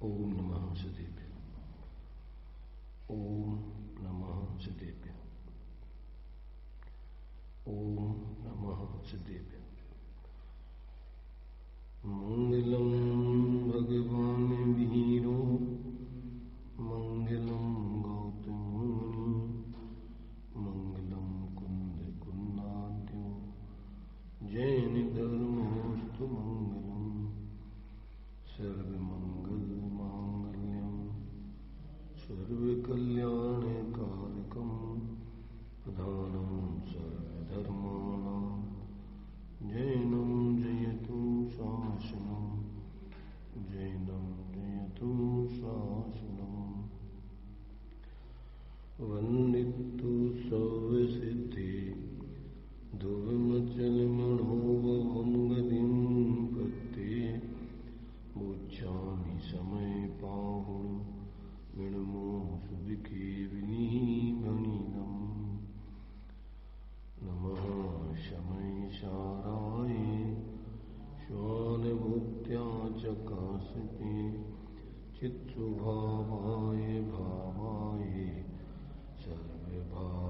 ओम नमः सदेभ्य। ओम नमः सदेभ्य। ओम नमः सदेभ्य। मंगलम भगवान वीरो मंगलम गौतम मंगलम कुंद कुंदाद्यो जैन धर्मोस्तु मंगलम सर्वमंगल मांगल्यम सर्वकल्याणकारकम प्रधानम सर्वधर्माणां जैनं जयतु शासनं जैनं जयतु शासनं वन्दितु सर्वसिद्धि ध्रुवमचलमणोभवं गतिं पत्ते बुच्छामि समय पाहुण विणमो सुदिके विनीमणिनम् नमः शमै शाराय श्वानभूत्या चकासिते चित्सुभावाय भावाय सर्वभावान्तरच्चिदे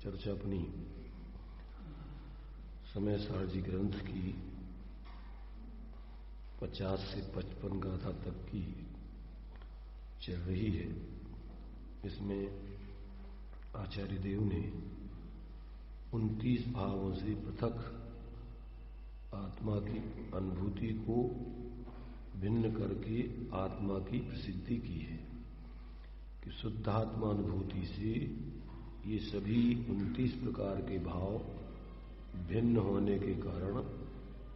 चर्चा अपनी समय सारजी ग्रंथ की 50 से 55 गाथा तक की चल रही है। इसमें आचार्य देव ने 29 भावों से पृथक आत्मा की अनुभूति को भिन्न करके आत्मा की प्रसिद्धि की है कि शुद्धात्मा अनुभूति से ये सभी 29 प्रकार के भाव भिन्न होने के कारण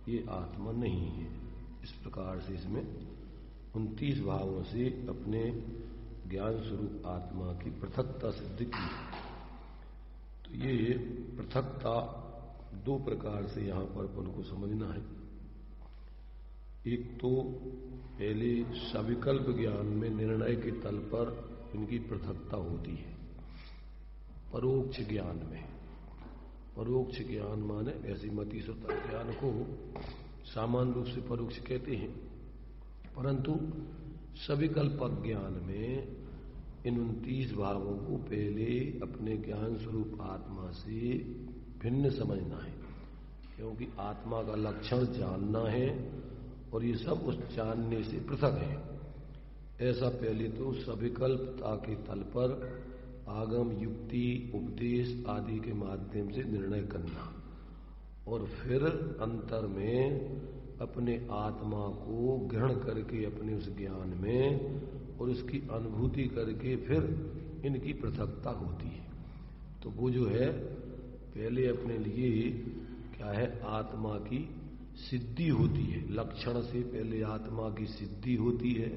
ये आत्मा नहीं है। इस प्रकार से इसमें 29 भावों से अपने ज्ञान स्वरूप आत्मा की पृथकता सिद्ध की। तो ये पृथकता दो प्रकार से यहां पर अपन को समझना है। एक तो पहले सविकल्प ज्ञान में निर्णय के तल पर इनकी पृथकता होती है। परोक्ष ज्ञान में, परोक्ष ज्ञान माने ऐसी मति स्वतः ज्ञान को सामान्य रूप से परोक्ष कहते हैं, परंतु सविकल्पक ज्ञान में इन 29 भावों को पहले अपने ज्ञान स्वरूप आत्मा से भिन्न समझना है, क्योंकि आत्मा का लक्षण जानना है और ये सब उस जानने से पृथक है। ऐसा पहले तो सविकल्पता के तल पर आगम, युक्ति, उपदेश आदि के माध्यम से निर्णय करना और फिर अंतर में अपने आत्मा को ग्रहण करके अपने उस ज्ञान में और उसकी अनुभूति करके फिर इनकी पृथकता होती है। तो वो जो है पहले अपने लिए क्या है, आत्मा की सिद्धि होती है। लक्षण से पहले आत्मा की सिद्धि होती है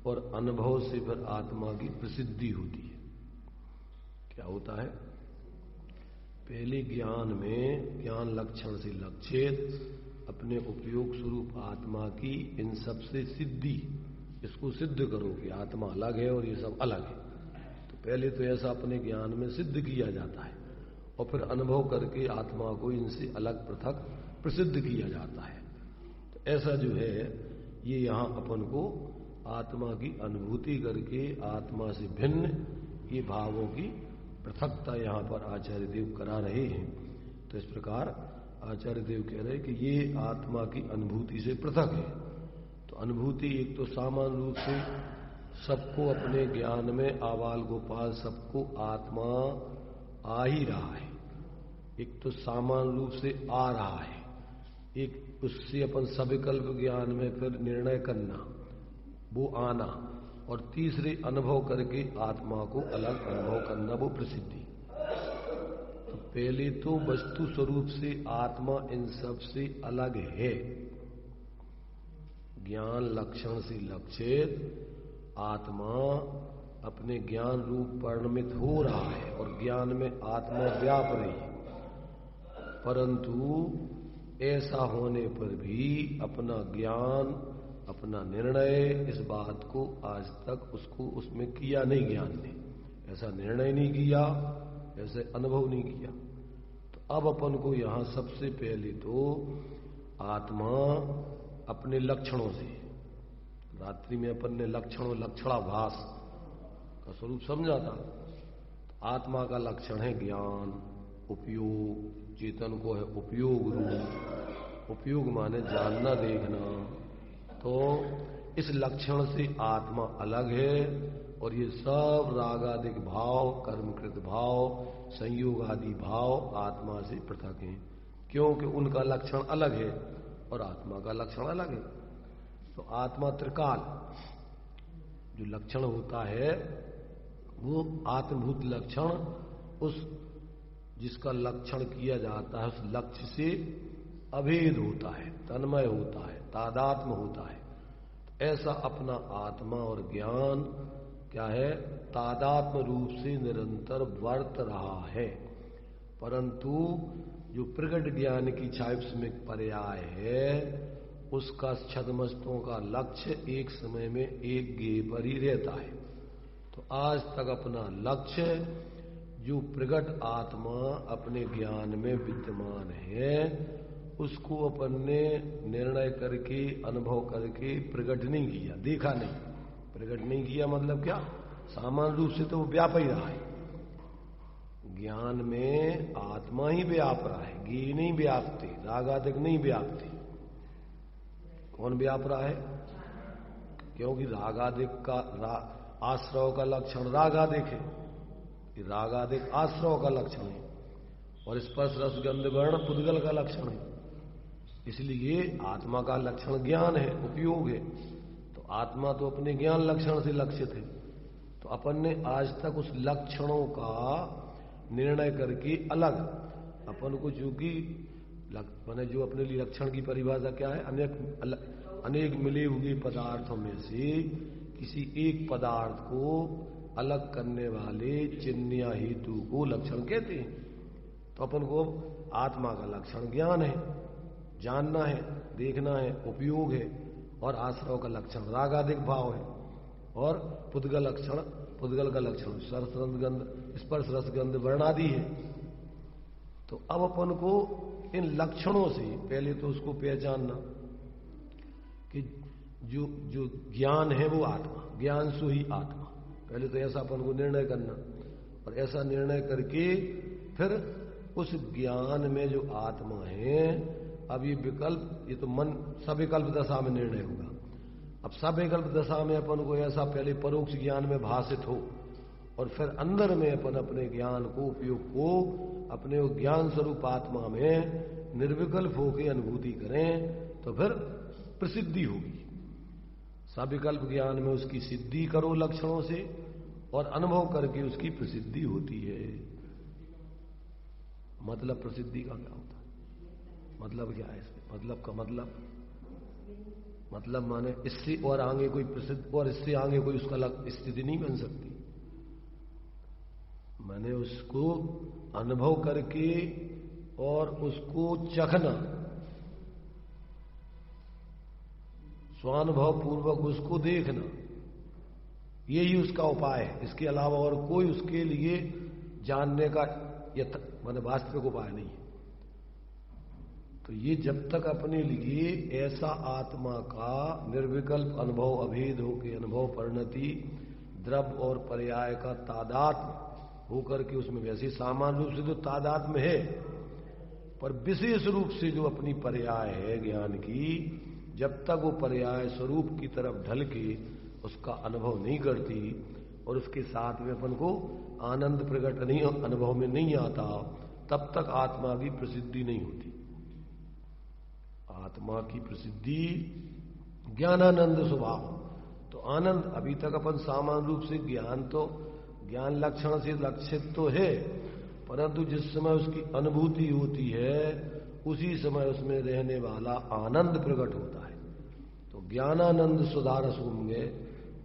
और अनुभव से फिर आत्मा की प्रसिद्धि होती है। क्या होता है, पहले ज्ञान में ज्ञान लक्षण से लक्षित अपने उपयोग स्वरूप आत्मा की इन सब से सिद्धि, इसको सिद्ध करो कि आत्मा अलग है और ये सब अलग है। तो पहले तो ऐसा अपने ज्ञान में सिद्ध किया जाता है और फिर अनुभव करके आत्मा को इनसे अलग पृथक प्रसिद्ध किया जाता है। तो ऐसा जो है ये यहां अपन को आत्मा की अनुभूति करके आत्मा से भिन्न ये भावों की पृथकता यहां पर आचार्य देव करा रहे हैं। तो इस प्रकार आचार्य देव कह रहे हैं कि ये आत्मा की अनुभूति से पृथक है। तो अनुभूति एक तो सामान्य रूप से सबको अपने ज्ञान में आबाल गोपाल सबको आत्मा आ ही रहा है। एक तो सामान्य रूप से आ रहा है, एक उससे अपन सविकल्प ज्ञान में फिर निर्णय करना, वो आना, और तीसरे अनुभव करके आत्मा को अलग अनुभव करना, वो प्रसिद्धि। तो पहले तो वस्तु स्वरूप से आत्मा इन सब से अलग है। ज्ञान लक्षण से लक्षित आत्मा अपने ज्ञान रूप परिणमित हो रहा है और ज्ञान में आत्मा व्याप रही है, परंतु ऐसा होने पर भी अपना ज्ञान अपना निर्णय इस बात को आज तक उसको उसमें किया नहीं, ज्ञान ने ऐसा निर्णय नहीं किया, ऐसे अनुभव नहीं किया। तो अब अपन को यहां सबसे पहले तो आत्मा अपने लक्षणों से, रात्रि में अपन ने लक्षणों लक्षणाभास का स्वरूप समझा था। तो आत्मा का लक्षण है ज्ञान, उपयोग, चेतन को है उपयोग रूप, उपयोग माने जानना देखना। तो इस लक्षण से आत्मा अलग है और ये सब रागादिक भाव, कर्मकृत भाव, संयोग आदि भाव आत्मा से पृथक हैं, क्योंकि उनका लक्षण अलग है और आत्मा का लक्षण अलग है। तो आत्मा त्रिकाल जो लक्षण होता है वो आत्मभूत लक्षण, उस जिसका लक्षण किया जाता है उस लक्ष्य से अभेद होता है, तन्मय होता है, तादात्म्य होता है। तो ऐसा अपना आत्मा और ज्ञान क्या है, तादात्म्य रूप से निरंतर वर्त रहा है। परंतु जो प्रगट ज्ञान की छायुष्मिक पर्याय है उसका छद्मस्तों का लक्ष्य एक समय में एक गेय पर ही रहता है। तो आज तक अपना लक्ष्य जो प्रगट आत्मा अपने ज्ञान में विद्यमान है उसको अपन ने निर्णय करके, अनुभव करके प्रकट नहीं किया, देखा नहीं। प्रकट नहीं किया मतलब क्या, सामान्य रूप से तो वो व्याप ही रहा है। ज्ञान में आत्मा ही व्याप रहा है, ज्ञेय नहीं व्यापते, रागादिक नहीं व्यापते। कौन व्याप रहा है? क्योंकि रागादिक का आश्रव का लक्षण रागादिक है, रागादिक आश्रव का लक्षण है, और स्पर्श रस गंध वर्ण पुद्गल का लक्षण है। इसलिए आत्मा का लक्षण ज्ञान है, उपयोग है। तो आत्मा तो अपने ज्ञान लक्षण से लक्षित है। तो अपन ने आज तक उस लक्षणों का निर्णय करके अलग अपन को, चूंकि मैंने जो अपने लिए लक्षण की परिभाषा क्या है, अनेक मिले हुए पदार्थों में से किसी एक पदार्थ को अलग करने वाले चिन्ह हेतु को लक्षण कहते हैं। तो अपन को आत्मा का लक्षण ज्ञान है, जानना है, देखना है, उपयोग है, और आश्रव का लक्षण रागादिक भाव है, और पुद्गल लक्षण, पुद्गल का लक्षण स्पर्श रस गंध वर्ण आदि है। तो अब अपन को इन लक्षणों से पहले तो उसको पहचानना कि जो जो ज्ञान है वो आत्मा, ज्ञान सो ही आत्मा। पहले तो ऐसा अपन को निर्णय करना, और ऐसा निर्णय करके फिर उस ज्ञान में जो आत्मा है, अब ये विकल्प, ये तो मन सविकल्प दशा में निर्णय होगा। अब सविकल्प दशा में अपन को ऐसा पहले परोक्ष ज्ञान में भाषित हो, और फिर अंदर में अपन अपने ज्ञान को, उपयोग को अपने ज्ञान स्वरूप आत्मा में निर्विकल्प होकर अनुभूति करें, तो फिर प्रसिद्धि होगी। सविकल्प ज्ञान में उसकी सिद्धि करो लक्षणों से, और अनुभव करके उसकी प्रसिद्धि होती है। मतलब प्रसिद्धि का क्या होता है? मतलब क्या है इसमें? मतलब का मतलब माने इससे और आगे कोई प्रसिद्ध, और इससे आगे कोई उसका स्थिति नहीं बन सकती। मैंने उसको अनुभव करके और उसको चखना, स्वानुभव पूर्वक उसको देखना, यही उसका उपाय है। इसके अलावा और कोई उसके लिए जानने का माने वास्तविक उपाय नहीं है। तो ये जब तक अपने लिए ऐसा आत्मा का निर्विकल्प अनुभव, अभेद होकर अनुभव, परिणति, द्रव्य और पर्याय का तादात्म्य होकर के उसमें, वैसे सामान्य रूप से तो तादात्म्य है, पर विशेष रूप से जो अपनी पर्याय है ज्ञान की, जब तक वो पर्याय स्वरूप की तरफ ढल के उसका अनुभव नहीं करती और उसके साथ में अपन को आनंद प्रकट नहीं, अनुभव में नहीं आता, तब तक आत्मा की प्रसिद्धि नहीं होती। आत्मा की प्रसिद्धि ज्ञानानंद स्वभाव। तो आनंद, अभी तक अपन सामान्य रूप से ज्ञान, तो ज्ञान लक्षण से लक्षित तो है, परंतु जिस समय उसकी अनुभूति होती है उसी समय उसमें रहने वाला आनंद प्रकट होता है। तो ज्ञानानंद सुधारस होंगे,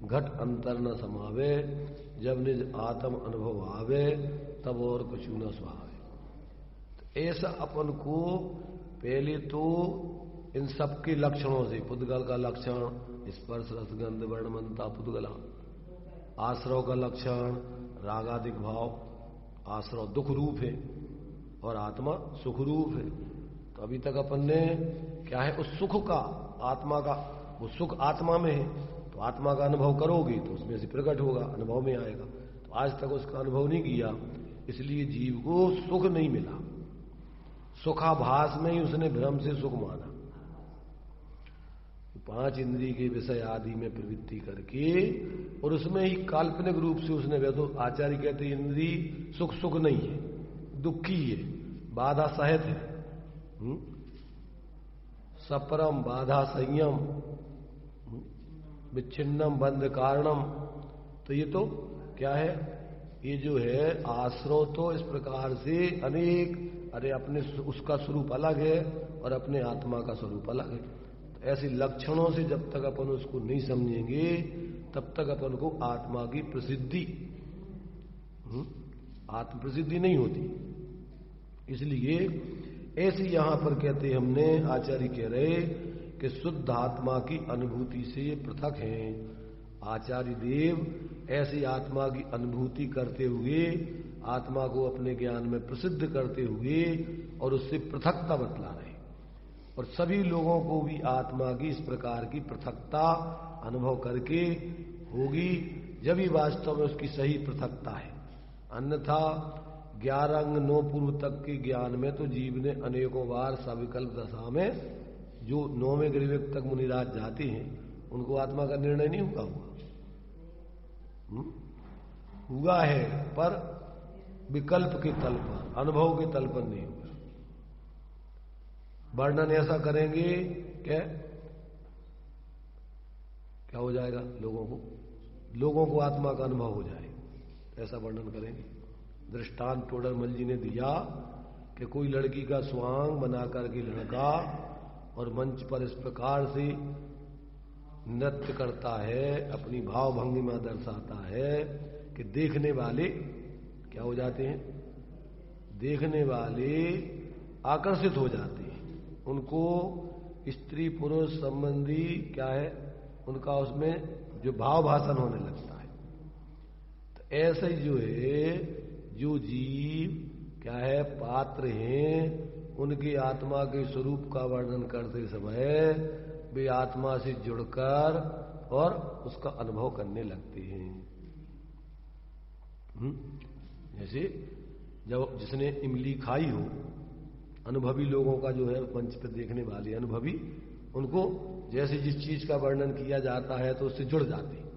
घट अंतर न समावे, जब निज आत्म अनुभव आवे, तब और कुछ न सुहावे। तो ऐसा अपन को पहले तो इन सबके लक्षणों से, पुद्गल का लक्षण स्पर्श रसगंध वर्ण मनता पुद्गला, आश्रव का लक्षण रागादिक भाव, आश्रव दुख रूप है और आत्मा सुख रूप है। तो अभी तक अपन ने क्या है, उस सुख का, आत्मा का, वो सुख आत्मा में है, तो आत्मा का अनुभव करोगे तो उसमें से प्रकट होगा, अनुभव में आएगा। तो आज तक उसका अनुभव नहीं किया, इसलिए जीव को सुख नहीं मिला, सुखाभास में ही उसने भ्रम से सुख माना। पांच इंद्रिय के विषय आदि में प्रवृत्ति करके और उसमें ही काल्पनिक रूप से उसने, वे तो आचार्य कहते हैं इंद्रिय सुख सुख नहीं है, दुखी है, बाधा सहित है, सपरम बाधा संयम विच्छिन्नम बंध कारणम। तो ये तो क्या है, ये जो है आश्रव तो इस प्रकार से अनेक, अरे अपने उसका स्वरूप अलग है और अपने आत्मा का स्वरूप अलग है। तो ऐसे लक्षणों से जब तक अपन उसको नहीं समझेंगे तब तक अपन को आत्मा की प्रसिद्धि, आत्म प्रसिद्धि नहीं होती। इसलिए ऐसे यहां पर कहते, हमने आचार्य कह रहे कि शुद्ध आत्मा की अनुभूति से ये पृथक हैं। आचार्य देव ऐसी आत्मा की अनुभूति करते हुए, आत्मा को अपने ज्ञान में प्रसिद्ध करते हुए और उससे पृथकता बतला रहे, और सभी लोगों को भी आत्मा की इस प्रकार की पृथकता अनुभव करके होगी जब ही वास्तव में उसकी सही पृथकता है। अन्यथा 11 अंग 9 पूर्व तक के ज्ञान में तो जीव ने अनेकों बार सविकल्प दशा में, जो 9वें गिरिविक तक मुनिराज जाते हैं, उनको आत्मा का निर्णय नहीं हुआ है, पर विकल्प के तल पर, अनुभव के तल पर नहीं हुआ। वर्णन ऐसा करेंगे क्या हो जाएगा, लोगों को आत्मा का अनुभव हो जाए, ऐसा वर्णन करेंगे। दृष्टांत टोडरमल जी ने दिया कि कोई लड़की का स्वांग बना करके लड़का और मंच पर इस प्रकार से नृत्य करता है, अपनी भाव भंगिमा दर्शाता है कि देखने वाले क्या हो जाते हैं, देखने वाले आकर्षित हो जाते हैं, उनको स्त्री पुरुष संबंधी क्या है, उनका उसमें जो भाव भाषण होने लगता है। तो ऐसे ही जो है, जो जीव क्या है पात्र हैं, उनके आत्मा के स्वरूप का वर्णन करते समय वे आत्मा से जुड़कर और उसका अनुभव करने लगते हैं। जैसे जब जिसने इमली खाई हो, अनुभवी लोगों का जो है मंच पर देखने वाले अनुभवी, उनको जैसे जिस चीज का वर्णन किया जाता है तो उससे जुड़ जाते हैं।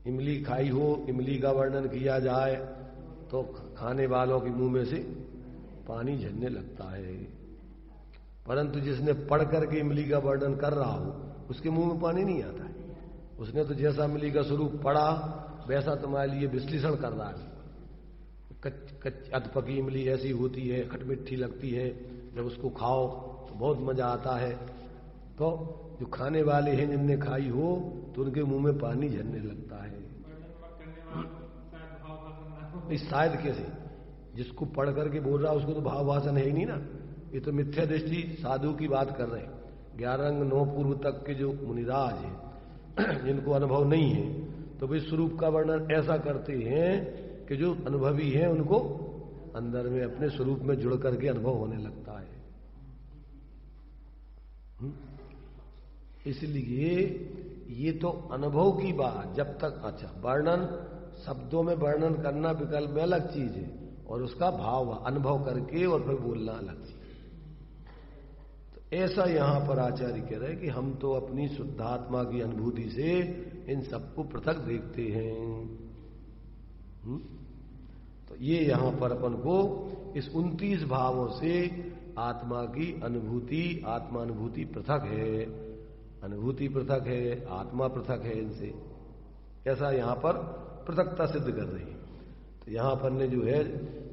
इमली खाई हो, इमली का वर्णन किया जाए तो खाने वालों के मुंह में से पानी झरने लगता है, परंतु जिसने पढ़ करके इमली का वर्णन कर रहा हो उसके मुंह में पानी नहीं आता है। उसने तो जैसा इमली का स्वरूप पढ़ा वैसा तुम्हारे लिए विश्लेषण कर रहा है। अधपकी इमली ऐसी होती है, खटमिठी लगती है, जब उसको खाओ तो बहुत मजा आता है। तो जो खाने वाले हैं जिनने खाई हो तो उनके मुंह में पानी झरने लगता है। शायद कैसे, जिसको पढ़ करके बोल रहा उसको तो भाव भाषण है ही नहीं ना, ये तो मिथ्या दृष्टि साधु की बात कर रहे हैं। 11 अंग 9 पूर्व तक के जो मुनिराज हैं जिनको अनुभव नहीं है, तो वे स्वरूप का वर्णन ऐसा करते हैं कि जो अनुभवी हैं उनको अंदर में अपने स्वरूप में जुड़ करके अनुभव होने लगता है। इसलिए ये तो अनुभव की बात, जब तक अच्छा वर्णन शब्दों में वर्णन करना विकल्प में अलग चीज है, और उसका भाव अनुभव करके और फिर बोलना अलग चीज। तो ऐसा यहां पर आचार्य कह रहे हैं कि हम तो अपनी शुद्धात्मा की अनुभूति से इन सबको पृथक देखते हैं। तो ये यहां पर अपन को इस 29 भावों से आत्मा की अनुभूति, आत्मानुभूति पृथक है, अनुभूति पृथक है, आत्मा पृथक है इनसे, ऐसा यहां पर पृथकता सिद्ध कर रही है। तो यहां पर ने जो है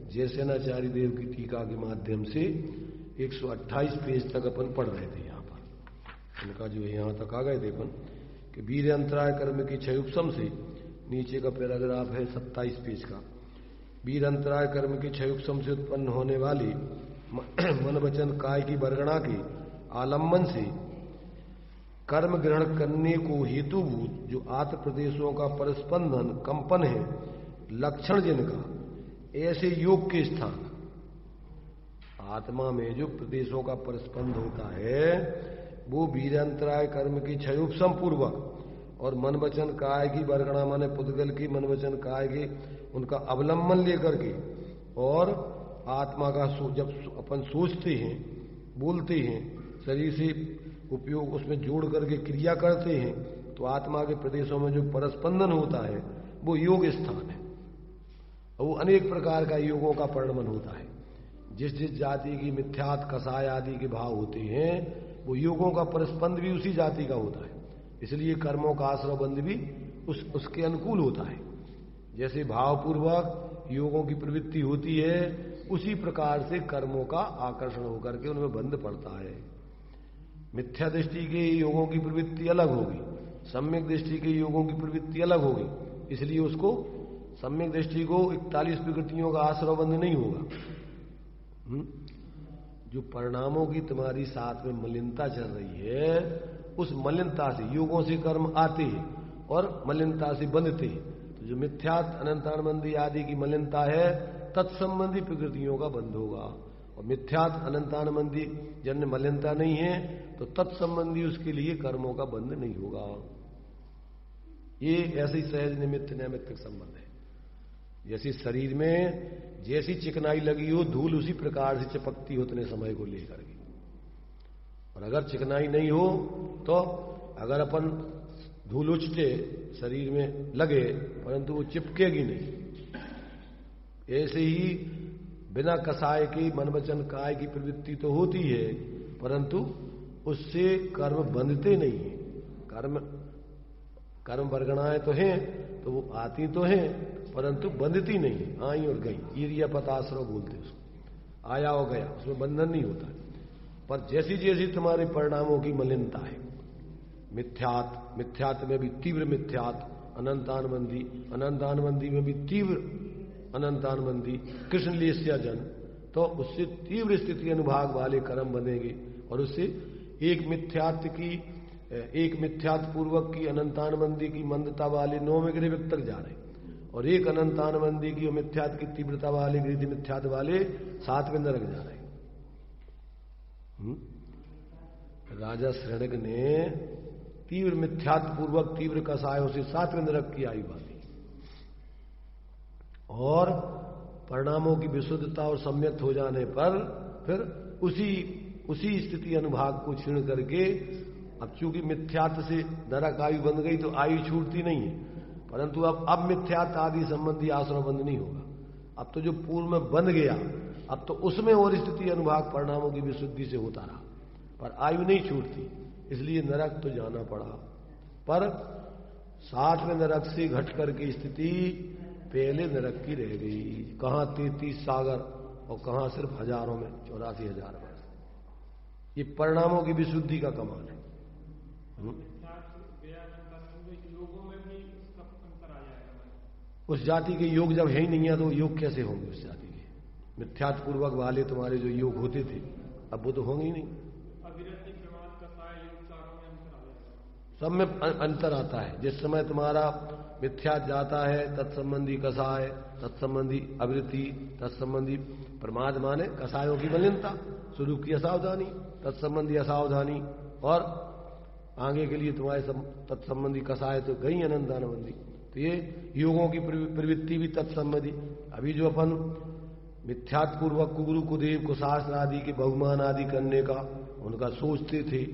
जयसेनाचार्य देव की टीका के माध्यम से 128 पेज तक अपन पढ़ रहे थे। यहां पर उनका जो है यहां तक आ गए थे अपन कि वीर अंतराय कर्म की क्षयोपम से, नीचे का पैराग्राफ है 27 पेज का। वीर अंतराय कर्म की क्षयोपम से उत्पन्न होने वाली मन वचन काय की बरगणा के आलम्बन से कर्म ग्रहण करने को हेतुभूत जो आत्म प्रदेशों का परस्पंदन कंपन है, लक्षण जिनका, ऐसे योग के स्थान, आत्मा में जो प्रदेशों का परस्पंद होता है वो वीरांतराय कर्म की क्षयोपशम पूर्वक और मन वचन काय की बरगणा माने पुद्गल की मन वचन काय के उनका अवलंबन लेकर के, और आत्मा का जब अपन सोचते हैं, बोलते हैं, शरीर से उपयोग उसमें जोड़ करके क्रिया करते हैं, तो आत्मा के प्रदेशों में जो परस्पंदन होता है वो योग स्थान है। वो अनेक प्रकार का योगों का परिणमन होता है। जिस जिस जाति की मिथ्यात कसाय आदि के भाव होते हैं वो योगों का परस्पंद भी उसी जाति का होता है। इसलिए कर्मों का आश्रय बंध भी उसके अनुकूल होता है। जैसे भावपूर्वक योगों की प्रवृत्ति होती है उसी प्रकार से कर्मों का आकर्षण होकर के उनमें बंध पड़ता है। मिथ्या दृष्टि के योगों की प्रवृत्ति अलग होगी, सम्यक दृष्टि के योगों की प्रवृत्ति अलग होगी। इसलिए उसको सम्यक दृष्टि को 41 प्रकृतियों का आश्रय बंध नहीं होगा। जो परिणामों की तुम्हारी साथ में मलिनता चल रही है, उस मलिनता से योगों से कर्म आते हैं और मलिनता से बंधते हैं। तो जो मिथ्यात अनंतानुबंधी आदि की मलिनता है तत्संबंधी प्रकृतियों का बंध होगा, और मिथ्यात अनंतानुबंधी जन्य मलिनता नहीं है तो तत्संबंधी उसके लिए कर्मों का बंध नहीं होगा। ये ऐसे ही सहज निमित्त नैमित्तिक संबंध है। जैसे शरीर में जैसी चिकनाई लगी हो धूल उसी प्रकार से चिपकती हो उतने समय को लेकर के, और अगर चिकनाई नहीं हो तो अगर अपन धूल उचटे शरीर में लगे परंतु वो चिपकेगी नहीं। ऐसे ही बिना कसाय की मन वचन काय की प्रवृत्ति तो होती है परंतु उससे कर्म बंधते नहीं है। कर्म वर्गणाएं तो हैं तो वो आती तो हैं परंतु बंधती नहीं, आई और गई। ईरिया पताश्रव बोलते उसको, आया और गया, उसमें बंधन नहीं होता। पर जैसी जैसी तुम्हारे परिणामों की मलिनता है, मिथ्यात में भी तीव्र मिथ्यात, अनंतानुबंधी में भी तीव्र अनंतानुबंधी, कृष्ण लेस्या जन, तो उससे तीव्र स्थिति अनुभाग वाले कर्म बनेंगे और उससे एक मिथ्यात पूर्वक की अनंतानुबंधी की मंदता वाले 9वें गृह तक जा रहे, और एक अनंतानुबंधी की मिथ्यात की तीव्रता वाले गृह मिथ्यात वाले 7वें नरक जा रहे। राजा श्रेणक ने तीव्र मिथ्यात पूर्वक तीव्र कसायों से 7वें नरक की आयु बांधी, और परिणामों की विशुद्धता और सम्यक्त हो जाने पर फिर उसी स्थिति अनुभाग को छीण करके, अब चूंकि मिथ्यात से नरक आयु बंध गई तो आयु छूटती नहीं है, परंतु अब मिथ्यात आदि संबंधी आश्रय बंध नहीं होगा। अब तो जो पूर्व में बंध गया अब तो उसमें और स्थिति अनुभाग परिणामों की विशुद्धि से होता रहा, पर आयु नहीं छूटती, इसलिए नरक तो जाना पड़ा। पर 7वें नरक से घट करके स्थिति पहले नरक की रह गई। कहां 33 सागर और कहां सिर्फ हजारों में 84,000 वर्ष। ये परिणामों की विशुद्धि का कमाल है। उस जाति के योग जब है ही नहीं है तो योग कैसे होंगे उस जाति के? मिथ्यात पूर्वक वाले तुम्हारे जो योग होते थे अब वो तो होंगे ही नहीं। सब में अंतर आता है। जिस समय तुम्हारा मिथ्यात जाता है तत्संबंधी कसाय, तत्संबंधी अवृत्ति, तत्संबंधी प्रमाद माने कसायों की मलिनता, स्वरूप की असावधानी, तत्संबंधी असावधानी, और आगे के लिए तुम्हारे तत्संबंधी कसाय तो गई अनंतानुबंधी। तो ये योगों की प्रवृत्ति भी तत्संबंधी। अभी जो अपन मिथ्यात पूर्वक कुगुरु कुदेव कुशास्त्र आदि के बहुमान आदि करने का उनका सोचते थे,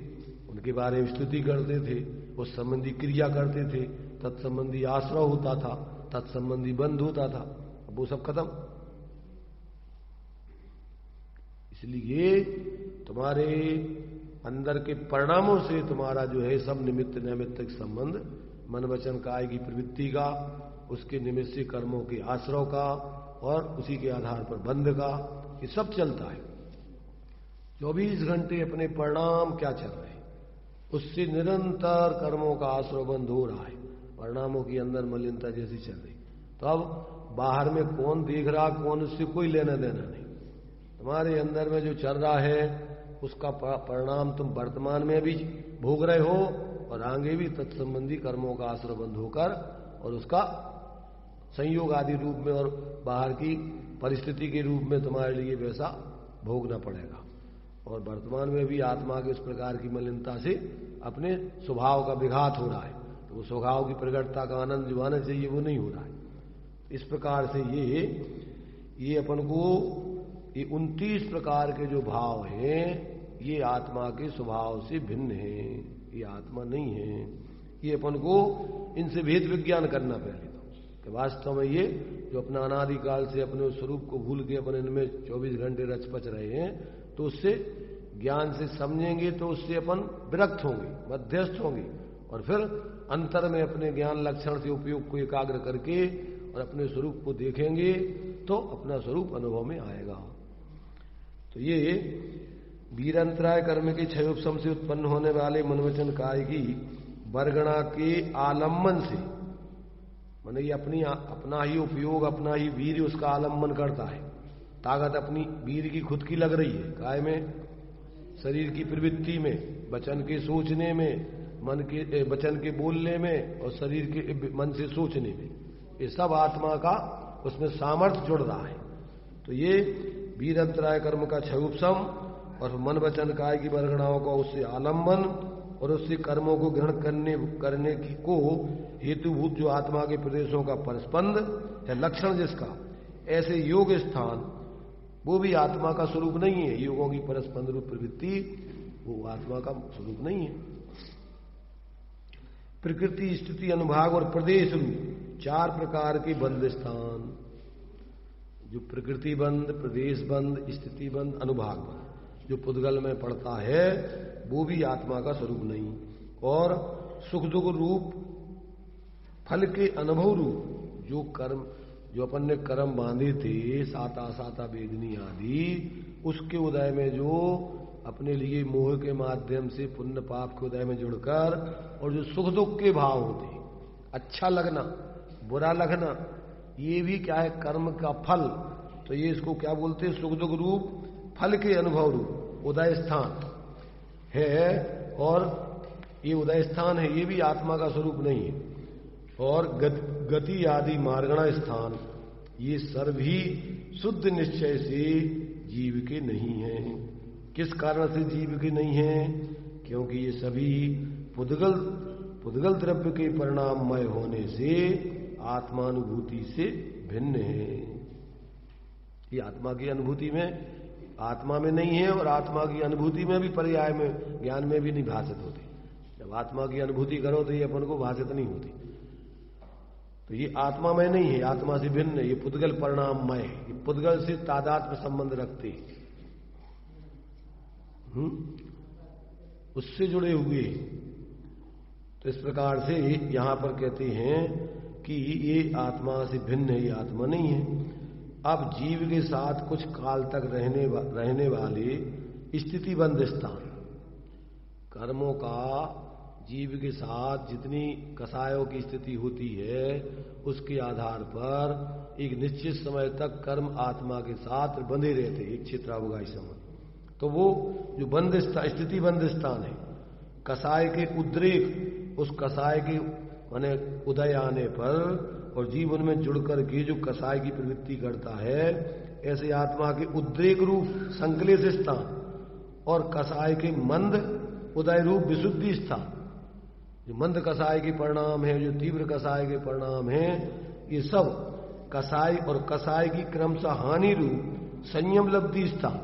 उनके बारे में स्तुति करते थे, उस संबंधी क्रिया करते थे, तत्संबंधी आश्रय होता था, तत्संबंधी बंध होता था, अब वो सब खत्म। इसलिए तुम्हारे अंदर के परिणामों से तुम्हारा जो है सब निमित्त नैमित्तिक संबंध, मन वचन काय की प्रवृत्ति का, उसके निमित्त से कर्मों के आश्रय का और उसी के आधार पर बंध का, ये सब चलता है। 24 घंटे अपने परिणाम क्या चल रहे हैं, उससे निरंतर कर्मों का आश्रय बंध हो रहा है। परिणामों की अंदर मलिनता जैसी चल रही, तो अब बाहर में कौन देख रहा कौन, उससे कोई लेना देना नहीं। तुम्हारे अंदर में जो चल रहा है उसका परिणाम तुम वर्तमान में भी भोग रहे हो और आगे भी तत्संबंधी कर्मों का आश्रयबंध होकर और उसका संयोग आदि रूप में और बाहर की परिस्थिति के रूप में तुम्हारे लिए वैसा भोगना पड़ेगा। और वर्तमान में भी आत्मा के इस प्रकार की मलिनता से अपने स्वभाव का विघात हो रहा है, तो वो स्वभाव की प्रगटता का आनंद जो आना चाहिए वो नहीं हो रहा है। इस प्रकार से ये अपन को ये 29 प्रकार के जो भाव हैं ये आत्मा के स्वभाव से भिन्न हैं, ये आत्मा नहीं है। ये अपन को इनसे भेद विज्ञान करना पहले तो कि वास्तव में ये जो अपना अनादिकाल से अपने स्वरूप को भूल के अपन इनमें 24 घंटे रच पच रहे हैं, तो उससे ज्ञान से समझेंगे तो उससे अपन विरक्त होंगे, मध्यस्थ होंगे और फिर अंतर में अपने ज्ञान लक्षण से उपयोग को एकाग्र करके और अपने स्वरूप को देखेंगे तो अपना स्वरूप अनुभव में आएगा। तो ये वीरंतराय कर्म के क्षयोपशम से उत्पन्न होने वाले मनोवचन काय की बरगणा के आलम्बन से, माने ये अपना ही उपयोग, अपना ही वीर उसका आलम्बन करता है। ताकत अपनी वीर की खुद की लग रही है काय में, शरीर की प्रवृत्ति में, वचन के सोचने में, मन के वचन के बोलने में और शरीर के मन से सोचने में, ये सब आत्मा का उसमें सामर्थ्य जुड़ रहा है। तो ये वीर अंतराय कर्म का क्षयोपशम और मन वचन काय की बरगणाओं का उससे आलम्बन और उससे कर्मों को ग्रहण करने की को हेतुभूत जो आत्मा के प्रदेशों का परस्पंद है, लक्षण जिसका, ऐसे योग स्थान वो भी आत्मा का स्वरूप नहीं है। योगों की परस्पंद रूप प्रवृत्ति वो आत्मा का स्वरूप नहीं है। प्रकृति, स्थिति, अनुभाग और प्रदेश रूप 4 प्रकार के बंद स्थान, जो प्रकृति बंद, प्रदेश बंद, स्थिति बंद, अनुभाग बंद जो पुद्गल में पड़ता है वो भी आत्मा का स्वरूप नहीं। और सुख दुख रूप फल के अनुभव रूप जो कर्म, जो अपन ने कर्म बांधे थे, साता साता वेदनी आदि, उसके उदय में जो अपने लिए मोह के माध्यम से पुण्य पाप के उदय में जुड़कर और जो सुख दुख के भाव होते, अच्छा लगना बुरा लगना, ये भी क्या है, कर्म का फल। तो ये इसको क्या बोलते हैं, सुख दुख रूप फल के अनुभव रूप उदय स्थान है। और ये उदय स्थान है, ये भी आत्मा का स्वरूप नहीं है। और गति आदि मार्गणा स्थान, ये सर्वी शुद्ध निश्चय से जीव के नहीं है। किस कारण से जीव के नहीं है? क्योंकि ये सभी पुद्गल द्रव्य के परिणाममय होने से आत्मानुभूति से भिन्न है। ये आत्मा की अनुभूति में, आत्मा में नहीं है और आत्मा की अनुभूति में भी पर्याय में ज्ञान में भी नहीं भाषित होती। जब आत्मा की अनुभूति करो तो ये अपन को भाषित नहीं होती। तो ये आत्मा में नहीं है, आत्मा से भिन्न है, ये पुद्गल परिणाममय है, ये पुद्गल से तादात्म्य संबंध रखते, उससे जुड़े हुए। तो इस प्रकार से यहां पर कहते हैं कि ये आत्मा से भिन्न है, ये आत्मा नहीं है। अब जीव के साथ कुछ काल तक रहने वाले स्थितिबंध स्थान, कर्मों का जीव के साथ जितनी कसायों की स्थिति होती है उसके आधार पर एक निश्चित समय तक कर्म आत्मा के साथ बंधे रहते, एक क्षेत्रावगाही संबंध। तो वो जो बंध स्थिति बंध स्थान है, कसाय के उद्रेक, उस कसाय के माने उदय आने पर और जीवन में जुड़कर के जो कसाय की प्रवृत्ति करता है, ऐसे आत्मा के उद्रेक रूप संकलेश स्थान और कसाय के मंद उदय रूप विशुद्धि स्थान, जो मंद कसाय के परिणाम है, जो तीव्र कसाय के परिणाम है, ये सब कसाय और कसाय की क्रमशः हानि रूप संयम लब्धि स्थान,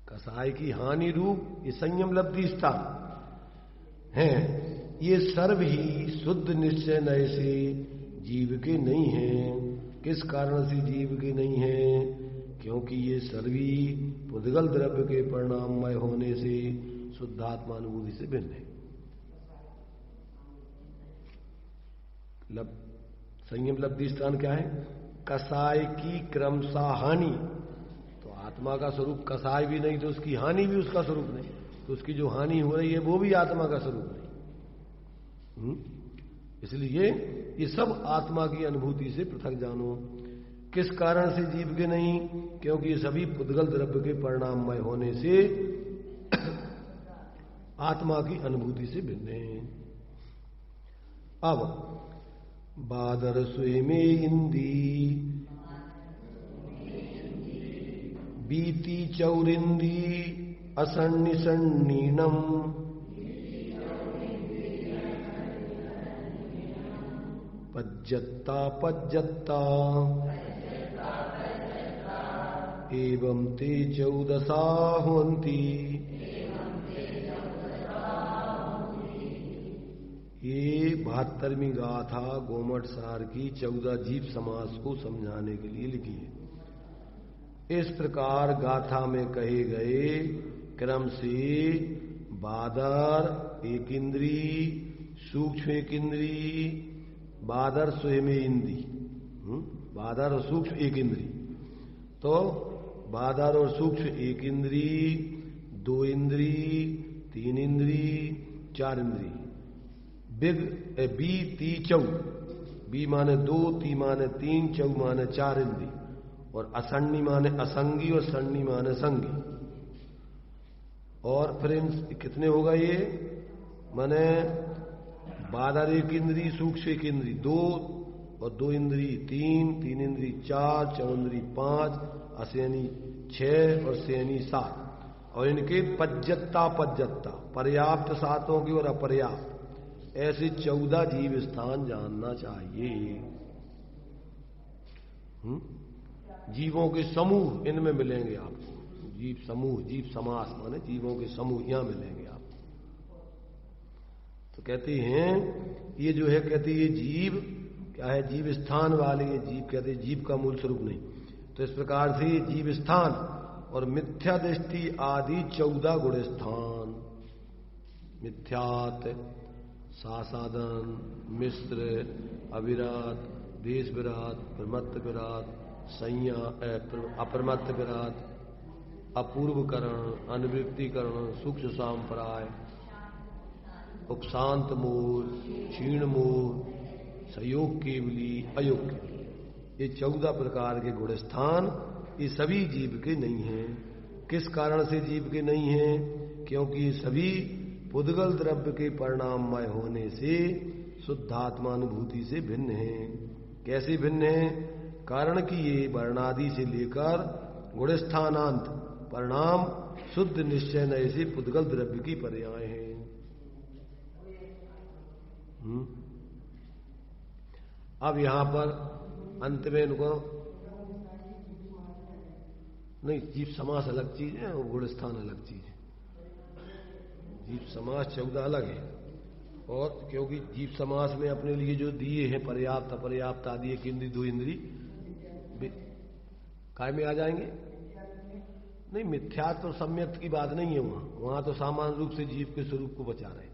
कसाय की हानि रूप ये संयम लब्धि स्थान है। ये सर्व ही शुद्ध निश्चय नय से जीव के नहीं है। किस कारण से जीव के नहीं है? क्योंकि ये सर्वी पुद्गल द्रव्य के परिणाममय होने से शुद्धात्मानुभूति से भिन्न है। संयम लब्धि स्थान क्या है? कसाय की क्रमशः हानि। तो आत्मा का स्वरूप कसाय भी नहीं तो उसकी हानि भी उसका स्वरूप नहीं, तो उसकी जो हानि हो रही है वो भी आत्मा का स्वरूप नहीं। इसलिए ये सब आत्मा की अनुभूति से पृथक जानो। किस कारण से जीव के नहीं? क्योंकि ये सभी पुद्गल द्रव्य के परिणाममय होने से आत्मा की अनुभूति से भिन्न है। अब बादर स्वयमे इंदी बीती चौरिंदी असन्निसन्नीणम पज्जत्ता पज्जत्ता एवं ते चौदसा होन्ति। ये 72वीं गाथा गोमट सार की 14 जीव समास को समझाने के लिए लिखी है। इस प्रकार गाथा में कहे गए क्रम से बादर एक इंद्री, सूक्ष्म एक इंद्री, बादर स्वयं इंद्री, बादर और सूक्ष्म एक इंद्री। तो बादर और सूक्ष्म एक इंद्री, 2 इंद्री, 3 इंद्री, 4 इंद्री। बिग बी ती चौ, बी माने 2, ती माने 3, चौ माने 4 इंद्री, और असन्नी माने असंगी और सन्नी माने संगी। और फिर कितने होगा ये? माने बादर एक इंद्री, सूक्ष्म एक इंद्री 2 और 2 इंद्री 3, 3 इंद्री 4, 4 इंद्री 5, असैनी 6 और सैनी 7। और इनके पज्जत्ता पज्जत्ता, पर्याप्त सातों की और अपर्याप्त, ऐसे 14 जीव स्थान जानना चाहिए। जीवों के समूह इनमें मिलेंगे आपको। जीव समूह, जीव समास माने जीवों के समूह यहां मिलेंगे आपको। तो कहते हैं ये जो है, कहते हैं ये जीव क्या है? जीव स्थान वाले ये जीव, कहते हैं जीव का मूल स्वरूप नहीं। तो इस प्रकार से ये जीव स्थान और मिथ्या दृष्टि आदि 14 गुण स्थान, मिथ्यात, सासादन, मिश्र, अविरात, देश विरात, प्रमत्त विरात, संज्ञा, अप्रमत्त विरात, अपूर्वकरण, अनुवृत्तिकरण, सूक्ष्म सांप्राय, उपशांत मूल, क्षीण मूल, संयोग केवली, अयोग केवली, ये 14 प्रकार के गुण स्थान ये सभी जीव के नहीं हैं। किस कारण से जीव के नहीं हैं? क्योंकि ये सभी पुद्गल द्रव्य के परिणाममय होने से शुद्धात्मानुभूति से भिन्न हैं। कैसे भिन्न हैं? कारण कि ये वर्णादि से लेकर गुणस्थानांत परिणाम शुद्ध निश्चय नए से पुद्गल द्रव्य की पर्याय हैं। अब यहां पर अंत में इनको नहीं, जीव समास अलग चीज है और गुणस्थान अलग चीज है। जीव समास 14 अलग है, और क्योंकि जीव समास में अपने लिए जो दिए हैं पर्याप्त अपर्याप्त आदि, 1 इंद्री 2 इंद्री काय में आ जाएंगे? नहीं, मिथ्यात्व और सम्यक्त की बात नहीं है। वहां तो सामान्य रूप से जीव के स्वरूप को बचा रहे,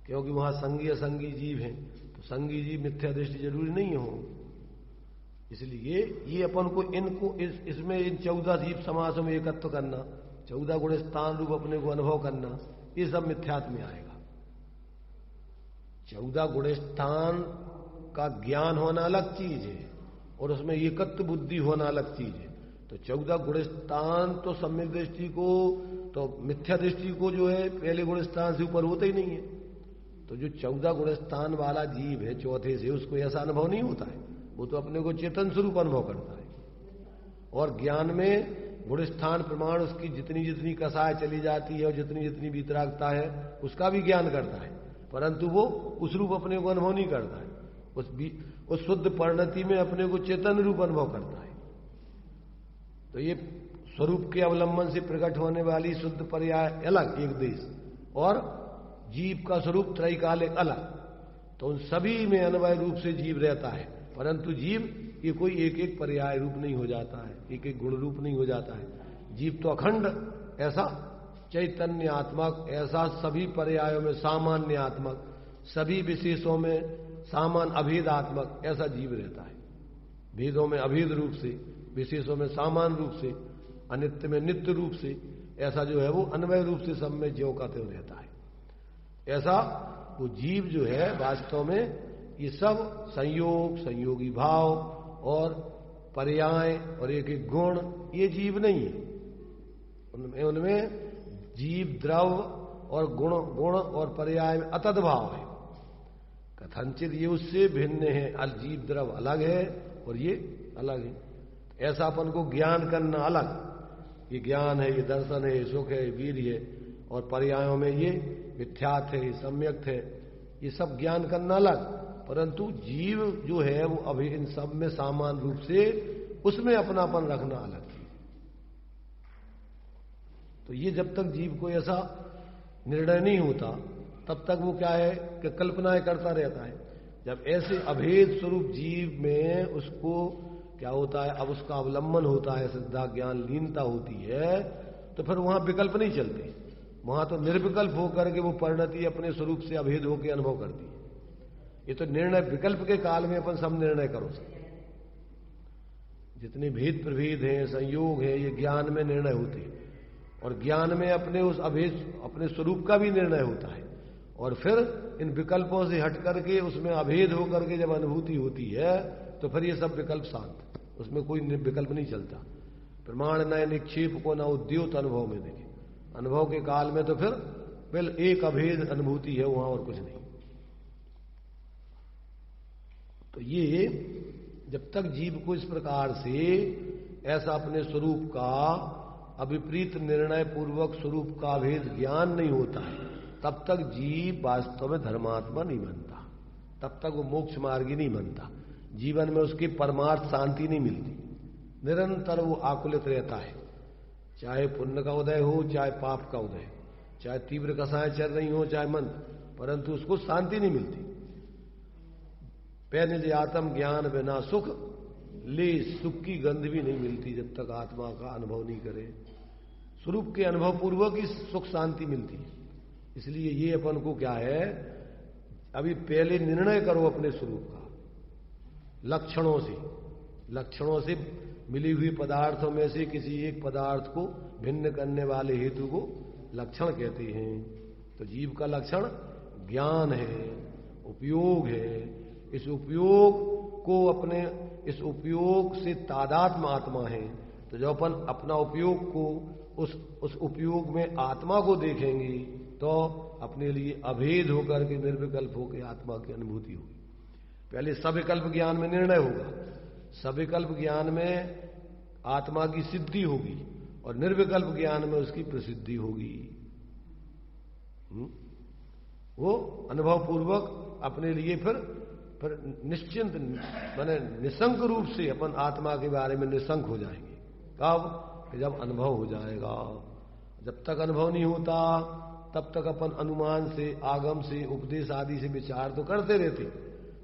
क्योंकि वहां संगी असंगी जीव हैं, तो संगी जीव मिथ्या दृष्टि जरूरी नहीं हो। इसलिए ये अपन को इनको इसमें इन 14 जीव समासों में एकत्व करना, 14 गुण स्थान रूप अपने को अनुभव करना, ये सब मिथ्यात्व में आएगा। 14 गुण स्थान का ज्ञान होना अलग चीज है और उसमें एकत्व बुद्धि होना अलग चीज है। तो 14 गुण स्थान तो सम्यक दृष्टि को, तो मिथ्या दृष्टि को जो है पहले गुण स्थान से ऊपर होता ही नहीं है। तो जो 14 गुण स्थान वाला जीव है चौथे से, उसको ऐसा अनुभव नहीं होता है, वो तो अपने को चेतन स्वरूप अनुभव करता है। और ज्ञान में गुण स्थान प्रमाण उसकी जितनी जितनी कसाय चली जाती है और जितनी जितनी वितरागता है उसका भी ज्ञान करता है, परंतु वो उस रूप अपने को अनुभव नहीं करता है। उस शुद्ध परिणति में अपने को चेतन रूप अनुभव करता है। तो ये स्वरूप के अवलंबन से प्रकट होने वाली शुद्ध पर्याय अलग एक देश, और जीव का स्वरूप त्रैकालिक अलग। तो उन सभी में अन्वय रूप से जीव रहता है, परंतु जीव ये कोई एक एक पर्याय रूप नहीं हो जाता है, एक एक गुण रूप नहीं हो जाता है। जीव तो अखंड ऐसा चैतन्यात्मक, ऐसा सभी पर्यायों में सामान्यात्मक, सभी विशेषों में सामान्य अभेदात्मक ऐसा जीव रहता है। भेदों में अभेद रूप से, विशेषों में सामान्य रूप से, अनित्य में नित्य रूप से, ऐसा जो है वो अन्वय रूप से सब में ज्यों का त्यों रहता है। ऐसा वो जीव जो है वास्तव में ये सब संयोग, संयोगी भाव और पर्याय और एक एक गुण, ये जीव नहीं है। उनमें जीव द्रव और गुण और पर्याय में अतद्भाव है। कथनचित ये उससे भिन्न है, जीव द्रव अलग है और ये अलग है। ऐसा अपन को ज्ञान करना अलग, ये ज्ञान है, ये दर्शन है, ये सुख है, ये वीर है, और पर्यायों में ये मिथ्यात् है, ये सम्यक है, ये सब ज्ञान करना अलग। परंतु जीव जो है वो अभी इन सब में समान रूप से उसमें अपनापन रखना अलग है। तो ये जब तक जीव को ऐसा निर्णय नहीं होता तब तक वो क्या है कि कल्पनाएं करता रहता है। जब ऐसे अभेद स्वरूप जीव में उसको क्या होता है, अब उसका अवलंबन होता है, श्रद्धा ज्ञान लीनता होती है, तो फिर वहां विकल्प नहीं चलते। वहां तो निर्विकल्प होकर के वो परिणति अपने स्वरूप से अभेद होकर अनुभव करती है। ये तो निर्णय विकल्प के काल में अपन सब निर्णय करो सकते। जितने भेद प्रभेद हैं, संयोग है, ये ज्ञान में निर्णय होते हैं, और ज्ञान में अपने उस अभेद अपने स्वरूप का भी निर्णय होता है। और फिर इन विकल्पों से हट करके उसमें अभेद होकर के जब अनुभूति होती है तो फिर ये सब विकल्प शांत, उसमें कोई विकल्प नहीं चलता। प्रमाण न निक्षेप को न उद्योत अनुभव में देखे, अनुभव के काल में तो फिर बिल एक अभेद अनुभूति है वहां, और कुछ नहीं। तो ये जब तक जीव को इस प्रकार से ऐसा अपने स्वरूप का अविपरीत निर्णय पूर्वक स्वरूप का भेद ज्ञान नहीं होता है, तब तक जीव वास्तव में धर्मात्मा नहीं बनता, तब तक वो मोक्ष मार्गी नहीं बनता। जीवन में उसकी परमार्थ शांति नहीं मिलती, निरंतर वो आकुलित रहता है, चाहे पुण्य का उदय हो चाहे पाप का उदय, चाहे तीव्र कसाएं चल रही हो चाहे मंद, परंतु उसको शांति नहीं मिलती। पैनिज आत्म ज्ञान बिना सुख ले, सुख की गंध भी नहीं मिलती जब तक आत्मा का अनुभव नहीं करे। स्वरूप के अनुभव पूर्वक ही सुख शांति मिलती है। इसलिए ये अपन को क्या है, अभी पहले निर्णय करो अपने स्वरूप का लक्षणों से मिली हुई पदार्थों में से किसी एक पदार्थ को भिन्न करने वाले हेतु को लक्षण कहते हैं। तो जीव का लक्षण ज्ञान है, उपयोग है। इस उपयोग से तादात्म आत्मा है। तो जब अपन अपना उपयोग को उस उपयोग में आत्मा को देखेंगे तो अपने लिए अभेद होकर के निर्विकल्प होकर आत्मा की अनुभूति होगी। पहले सविकल्प ज्ञान में निर्णय होगा, सविकल्प ज्ञान में आत्मा की सिद्धि होगी और निर्विकल्प ज्ञान में उसकी प्रसिद्धि होगी। वो अनुभव पूर्वक अपने लिए फिर निश्चिंत माने निशंक रूप से अपन आत्मा के बारे में निशंक हो जाएंगे। कब? जब अनुभव हो जाएगा। जब तक अनुभव नहीं होता तब तक अपन अनुमान से, आगम से, उपदेश आदि से विचार तो करते रहते,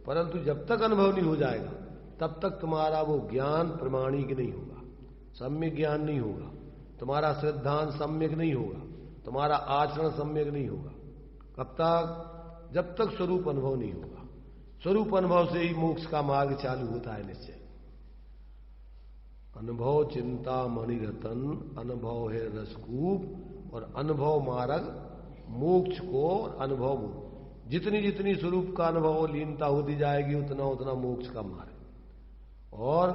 परंतु जब तक अनुभव नहीं हो जाएगा तब तक तुम्हारा वो ज्ञान प्रमाणिक नहीं होगा, सम्यक ज्ञान नहीं होगा, तुम्हारा श्रद्धांत सम्यक नहीं होगा, तुम्हारा आचरण सम्यक नहीं होगा। कब तक? जब तक स्वरूप अनुभव नहीं होगा। स्वरूप अनुभव से ही मोक्ष का मार्ग चालू होता है निश्चय। अनुभव चिंता मणिरतन, अनुभव है रसकूप, और अनुभव मार्ग मोक्ष को अनुभव। जितनी जितनी स्वरूप का अनुभव लीनता होती जाएगी उतना उतना मोक्ष का मार्ग। और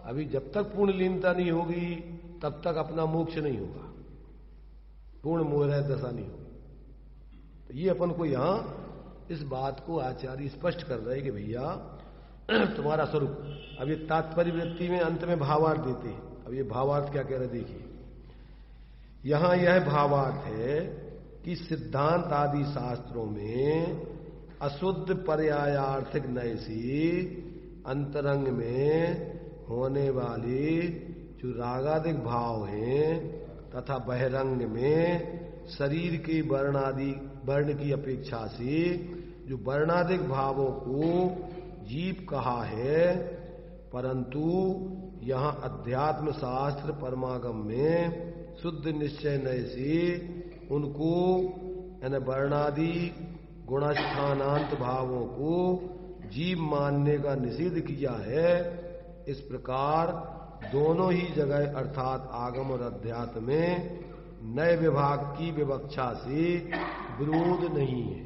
अभी जब तक पूर्ण लीनता नहीं होगी तब तक अपना मोक्ष नहीं होगा, पूर्ण मोह दशा नहीं होगी। तो ये अपन को यहां इस बात को आचार्य स्पष्ट कर रहे हैं कि भैया तुम्हारा स्वरूप। अब ये तात्पर्य वृत्ति में अंत में भावार्थ देते हैं। अब ये भावार्थ क्या कह रहे देखिए, यहां यह भावार्थ है कि सिद्धांत आदि शास्त्रों में अशुद्ध पर्यायार्थिक नय से अंतरंग में होने वाले जो रागादिक भाव हैं तथा बहिरंग में शरीर के वर्ण की अपेक्षा से जो वर्णादिक भावों को जीव कहा है, परंतु यहां अध्यात्म शास्त्र परमागम में शुद्ध निश्चय नय से उनको वर्णादि गुणस्थानांत भावों को जीव मानने का निषेध किया है। इस प्रकार दोनों ही जगह अर्थात आगम और अध्यात्म में नए विभाग की विवक्षा से विरोध नहीं है।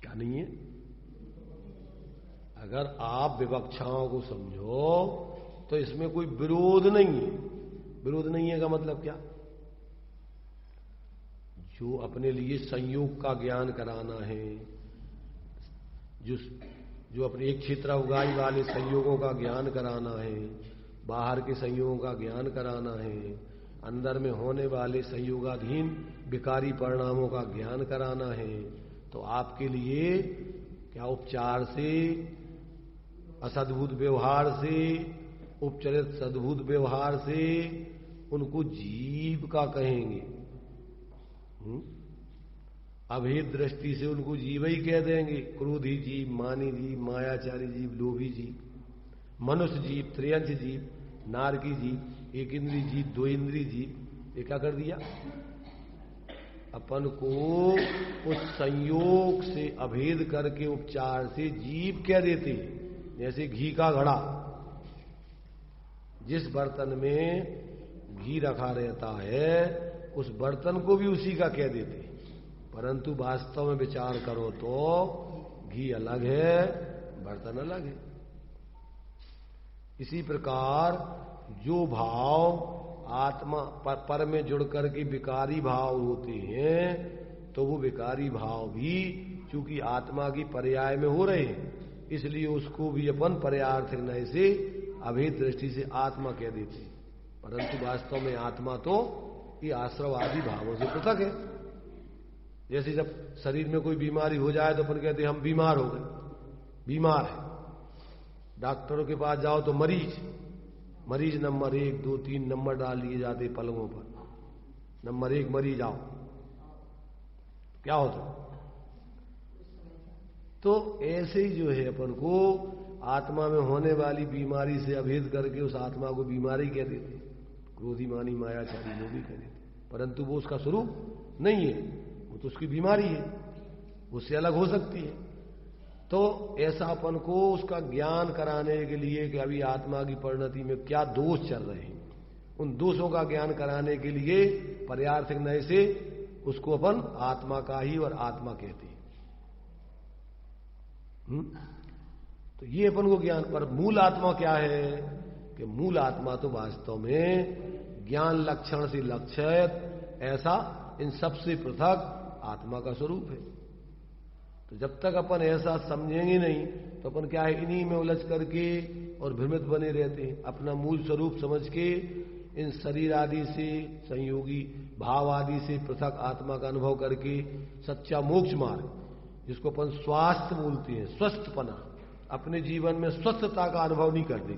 क्या नहीं है? अगर आप विवक्षाओं को समझो तो इसमें कोई विरोध नहीं है। विरोध नहीं है का मतलब क्या? जो अपने लिए संयोग का ज्ञान कराना है, जो अपने एक क्षेत्र उगाई वाले संयोगों का ज्ञान कराना है, बाहर के संयोगों का ज्ञान कराना है, अंदर में होने वाले संयोगाधीन विकारी परिणामों का ज्ञान कराना है, तो आपके लिए क्या उपचार से, असद्भुत व्यवहार से, उपचरित सद्भुत व्यवहार से उनको जीव का कहेंगे। अभेद दृष्टि से उनको जीव ही कह देंगे। क्रोधी जीव, मानी जीव, मायाचारी जीव, लोभी जीव, मनुष्य जीव, त्रियंश जीव, नारकी जीव, एक इंद्री जीव, दो इंद्री जीव। ये क्या कर दिया? अपन को उस संयोग से अभेद करके उपचार से जीव कह देते। जैसे घी का घड़ा, जिस बर्तन में घी रखा रहता है उस बर्तन को भी उसी का कह देते, परंतु वास्तव में विचार करो तो घी अलग है, बर्तन अलग है। इसी प्रकार जो भाव आत्मा पर में जुड़ करके विकारी भाव होते हैं, तो वो विकारी भाव भी चूंकि आत्मा की पर्याय में हो रहे हैं, इसलिए उसको भी अपन पर्यार्थक नय से अभेद दृष्टि से आत्मा कह देते हैं, परंतु वास्तव में आत्मा तो ये आश्रव आदि भावों से पृथक है। जैसे जब शरीर में कोई बीमारी हो जाए तो अपन कहते हैं हम बीमार हो गए, बीमार है। डॉक्टरों के पास जाओ तो मरीज नंबर 1, 2, 3 नंबर डाल दिए जाते पलंगों पर, नंबर 1 मरीज आओ। क्या होता? तो ऐसे ही जो है अपन को आत्मा में होने वाली बीमारी से अभेद करके उस आत्मा को बीमारी कह देते, क्रोधी, मानी, मायाचारी, लोभी कह देते, परंतु वो उसका स्वरूप नहीं है, वो तो उसकी बीमारी है, उससे अलग हो सकती है। तो ऐसा अपन को उसका ज्ञान कराने के लिए कि अभी आत्मा की परिणति में क्या दोष चल रहे हैं, उन दोषों का ज्ञान कराने के लिए पर्यार्थक नय से उसको अपन आत्मा का ही और आत्मा कहते हैं। तो ये अपन को ज्ञान, पर मूल आत्मा क्या है कि मूल आत्मा तो वास्तव में ज्ञान लक्षण से लक्षित ऐसा इन सबसे पृथक आत्मा का स्वरूप है। तो जब तक अपन ऐसा समझेंगे नहीं तो अपन क्या है, इन्हीं में उलझ करके और भ्रमित बने रहते हैं। अपना मूल स्वरूप समझ के इन शरीर आदि से, संयोगी भाव आदि से पृथक आत्मा का अनुभव करके सच्चा मोक्ष मार्ग, जिसको अपन स्वास्थ्य बोलते हैं, स्वस्थपना, अपने जीवन में स्वस्थता का अनुभव नहीं करते।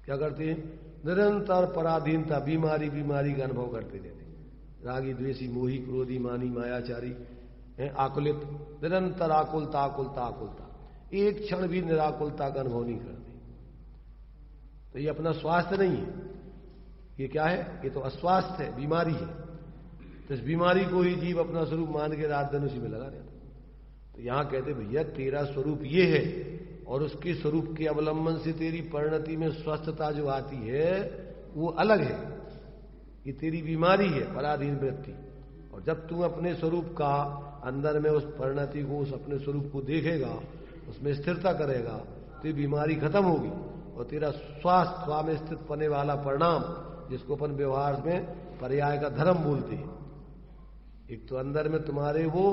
क्या करते हैं? निरंतर पराधीनता, बीमारी का अनुभव करते रहते, रागी, द्वेषी, मोही, क्रोधी, मानी, मायाचारी, आकुलित, निरंतर आकुलता आकुलता आकुलता, एक क्षण भी निराकुलता का अनुभव नहीं करते। तो ये अपना स्वास्थ्य नहीं है, ये क्या है? ये तो अस्वास्थ्य है, बीमारी है। तो इस बीमारी को ही जीव अपना स्वरूप मान के रात दिन उसी में लगा रहता। तो यहां कहते भैया तेरा स्वरूप ये है, और उसके स्वरूप के अवलंबन से तेरी परिणति में स्वस्थता जो आती है वो अलग है। ये तेरी बीमारी है, पराधीन वृत्ति। और जब तू अपने स्वरूप का अंदर में उस परिणति को, उस अपने स्वरूप को देखेगा, उसमें स्थिरता करेगा, तो ये बीमारी खत्म होगी और तेरा स्वास्थ्य, स्वा में स्थित पने वाला परिणाम, जिसको अपन व्यवहार में पर्याय का धर्म बोलते हैं। एक तो अंदर में तुम्हारे वो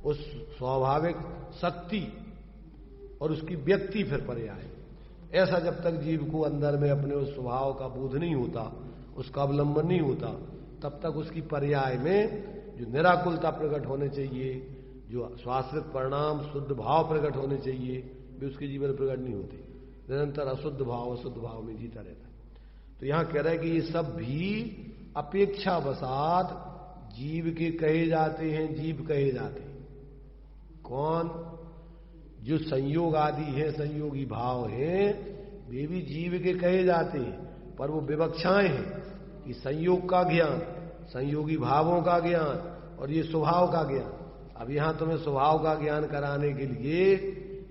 उस स्वाभाविक शक्ति और उसकी व्यक्ति फिर पर्याय। ऐसा जब तक जीव को अंदर में अपने उस स्वभाव का बोध नहीं होता, उसका अवलंबन नहीं होता, तब तक उसकी पर्याय में जो निराकुलता प्रकट होने चाहिए, जो स्वाश्रित परिणाम शुद्ध भाव प्रकट होने चाहिए, वे उसके जीवन में प्रकट नहीं होते। निरंतर अशुद्ध भाव में जीता रहता है। तो यहां कह रहा है कि ये सब भी अपेक्षा वसात जीव के कहे जाते हैं, जीव कहे जाते हैं। कौन? जो संयोग आदि है, संयोगी भाव है, वे भी जीव के कहे जाते हैं, पर वो विवक्षाएं हैं कि संयोग का ज्ञान, संयोगी भावों का ज्ञान और ये स्वभाव का ज्ञान। अब यहां तुम्हें स्वभाव का ज्ञान कराने के लिए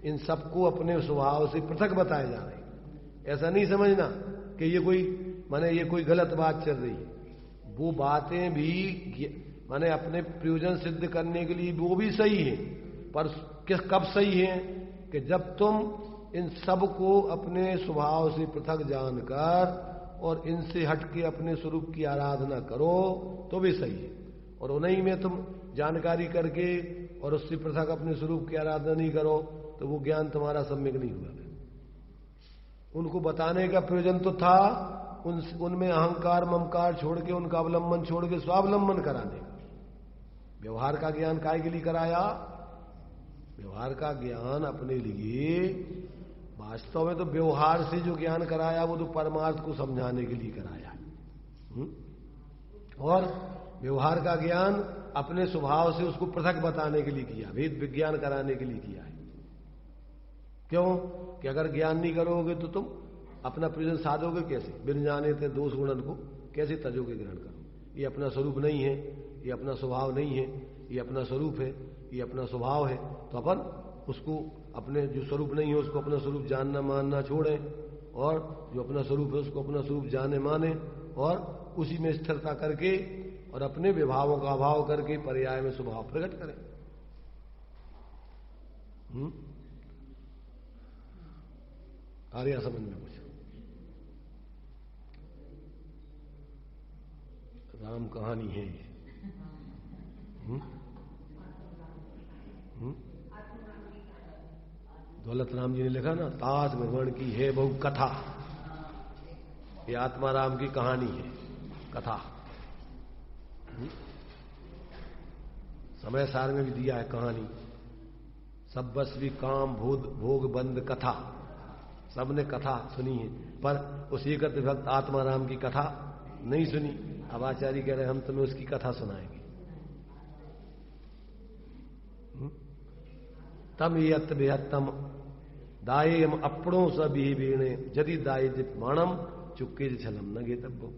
इन सबको अपने स्वभाव से पृथक बताए जा रहे हैं। ऐसा नहीं समझना कि ये कोई ये कोई गलत बात चल रही है। वो बातें भी अपने प्रयोजन सिद्ध करने के लिए वो भी सही है, पर कब सही है? कि जब तुम इन सब को अपने स्वभाव से पृथक जानकर और इनसे हटके अपने स्वरूप की आराधना करो तो भी सही है, और उन्हीं में तुम जानकारी करके और उससे पृथक अपने स्वरूप की आराधना नहीं करो तो वो ज्ञान तुम्हारा सम्यक नहीं हुआ। उनको बताने का प्रयोजन तो था उनमें अहंकार ममकार छोड़ के, उनका अवलंबन छोड़ के स्वावलंबन कराने का। व्यवहार का ज्ञान काय के लिए कराया? व्यवहार का ज्ञान अपने लिए, वास्तव में तो व्यवहार से जो ज्ञान कराया वो तो परमार्थ को समझाने के लिए कराया। और व्यवहार का ज्ञान अपने स्वभाव से उसको पृथक बताने के लिए किया, भेद विज्ञान कराने के लिए किया है। क्यों? कि अगर ज्ञान नहीं करोगे तो तुम अपना प्रयोजन साधोगे कैसे? बिन जाने थे दोष गुणन को कैसे तजोगे ग्रहण करो? ये अपना स्वरूप नहीं है, ये अपना स्वभाव नहीं है, ये अपना स्वरूप है, ये अपना स्वभाव है। तो अपन उसको अपने जो स्वरूप नहीं है उसको अपना स्वरूप जानना मानना छोड़ें, और जो अपना स्वरूप है उसको अपना स्वरूप जाने माने, और उसी में स्थिरता करके और अपने विभावों का अभाव करके पर्याय में स्वभाव प्रकट करें। आर्या समझ में कुछ? राम कहानी है ये। दौलत राम जी ने लिखा ना, ताज भगवान की है बहु कथा। ये आत्मा राम की कहानी है, कथा। समय सार में भी दिया है कहानी, सब बस्वी काम भोग बंद कथा। सबने कथा सुनी है, पर उस एकत्र भक्त आत्मा राम की कथा नहीं सुनी। अब आचार्य कह रहे हम तुम्हें उसकी कथा सुनाएंगे। तम यत बेहत्तम दायेम अपणों सभी वीणे यदि दाये जित माणम चुक्के छलम न गे तब्बो।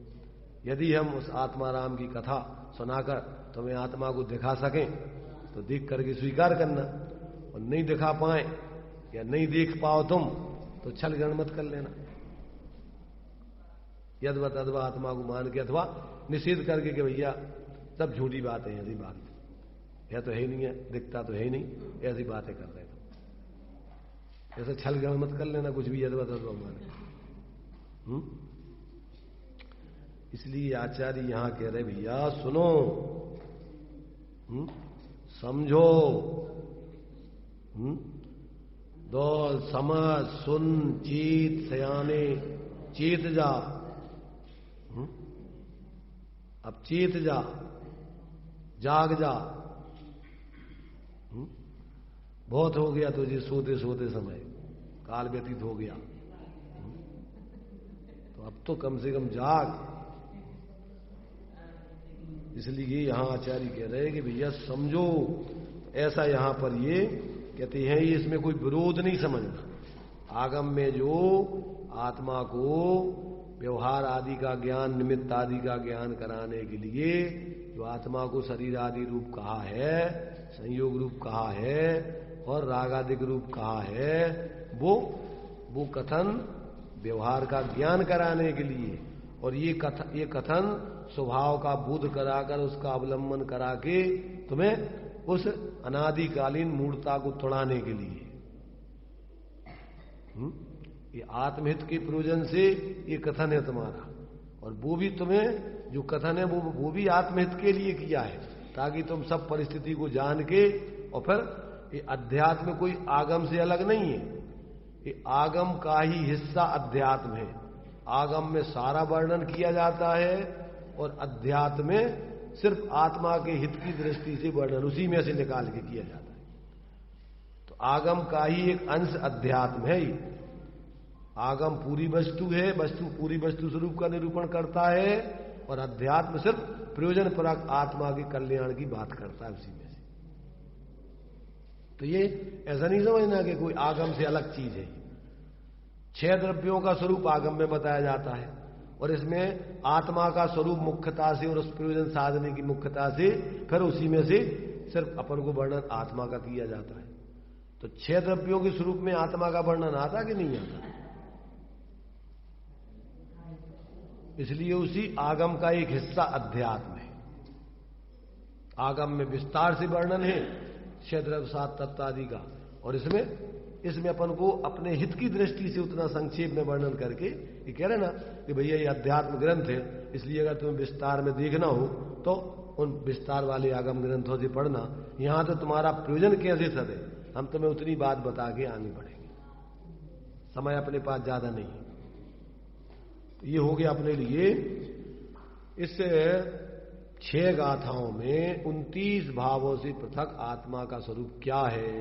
यदि हम उस आत्मा राम की कथा सुनाकर तुम्हें आत्मा को दिखा सकें तो देख करके स्वीकार करना, और नहीं दिखा पाए या नहीं देख पाओ तुम तो छल ग्रहण मत कर लेना। यदवा तदवा आत्मा को मान के अथवा निषेध करके कि भैया सब झूठी बातें हैं, ऐसी बात यह तो है ही नहीं है, दिखता तो है ही नहीं, ऐसी बातें कर रहे तुम। ऐसे छल ग्रहण मत कर लेना कुछ भी यदवा तदवा माने। इसलिए आचार्य यहां कह रहे भैया सुनो, समझो, दौल समझ सुन चीत सयाने चेत जा। अब चेत जा, जाग जा। बहुत हो गया तुझे सोते सोते समय, काल व्यतीत हो गया, तो अब तो कम से कम जाग। इसलिए यहां आचार्य कह रहे हैं कि भैया समझो। ऐसा यहां पर ये कहते हैं, ये इसमें कोई विरोध नहीं समझना। आगम में जो आत्मा को व्यवहार आदि का ज्ञान, निमित्त आदि का ज्ञान कराने के लिए जो आत्मा को शरीर आदि रूप कहा है, संयोग रूप कहा है और रागादिक रूप कहा है, वो कथन व्यवहार का ज्ञान कराने के लिए, और ये कथन स्वभाव का बोध कराकर उसका अवलंबन करा के तुम्हें उस अनादिकालीन मूर्ता को तोड़ाने के लिए। ये आत्महित के प्रयोजन से ये कथन है तुम्हारा, और वो भी तुम्हें जो कथन है वो भी आत्महित के लिए किया है, ताकि तुम सब परिस्थिति को जान के, और फिर ये अध्यात्म कोई आगम से अलग नहीं है, ये आगम का ही हिस्सा अध्यात्म है। आगम में सारा वर्णन किया जाता है और अध्यात्म में सिर्फ आत्मा के हित की दृष्टि से वर्णन उसी में से निकाल के किया जाता है। तो आगम का ही एक अंश अध्यात्म है। आगम पूरी वस्तु है, वस्तु पूरी वस्तु स्वरूप का निरूपण करता है, और अध्यात्म सिर्फ प्रयोजन परक आत्मा के कल्याण की बात करता है उसी में से। तो ये ऐसा नहीं समझना कि कोई आगम से अलग चीज है। 6 द्रव्यों का स्वरूप आगम में बताया जाता है, और इसमें आत्मा का स्वरूप मुख्यता से और उस प्रयोजन साधने की मुख्यता से फिर उसी में से सिर्फ अपन को वर्णन आत्मा का किया जाता है। तो 6 द्रव्यों के स्वरूप में आत्मा का वर्णन आता कि नहीं आता? इसलिए उसी आगम का एक हिस्सा अध्यात्म है। आगम में विस्तार से वर्णन है 6 द्रव्य 7 तत्व आदि का, और इसमें इसमें अपन को अपने हित की दृष्टि से उतना संक्षेप में वर्णन करके ये कह रहे ना कि भैया ये अध्यात्म ग्रंथ है, इसलिए अगर तुम्हें विस्तार में देखना हो तो उन विस्तार वाले आगम ग्रंथों से पढ़ना। यहां तो तुम्हारा प्रयोजन कैसे सदे, हम तुम्हें उतनी बात बता के आगे बढ़ेंगे, समय अपने पास ज्यादा नहीं है। तो ये हो गया अपने लिए। इस 6 गाथाओं में 29 भावों से पृथक आत्मा का स्वरूप क्या है।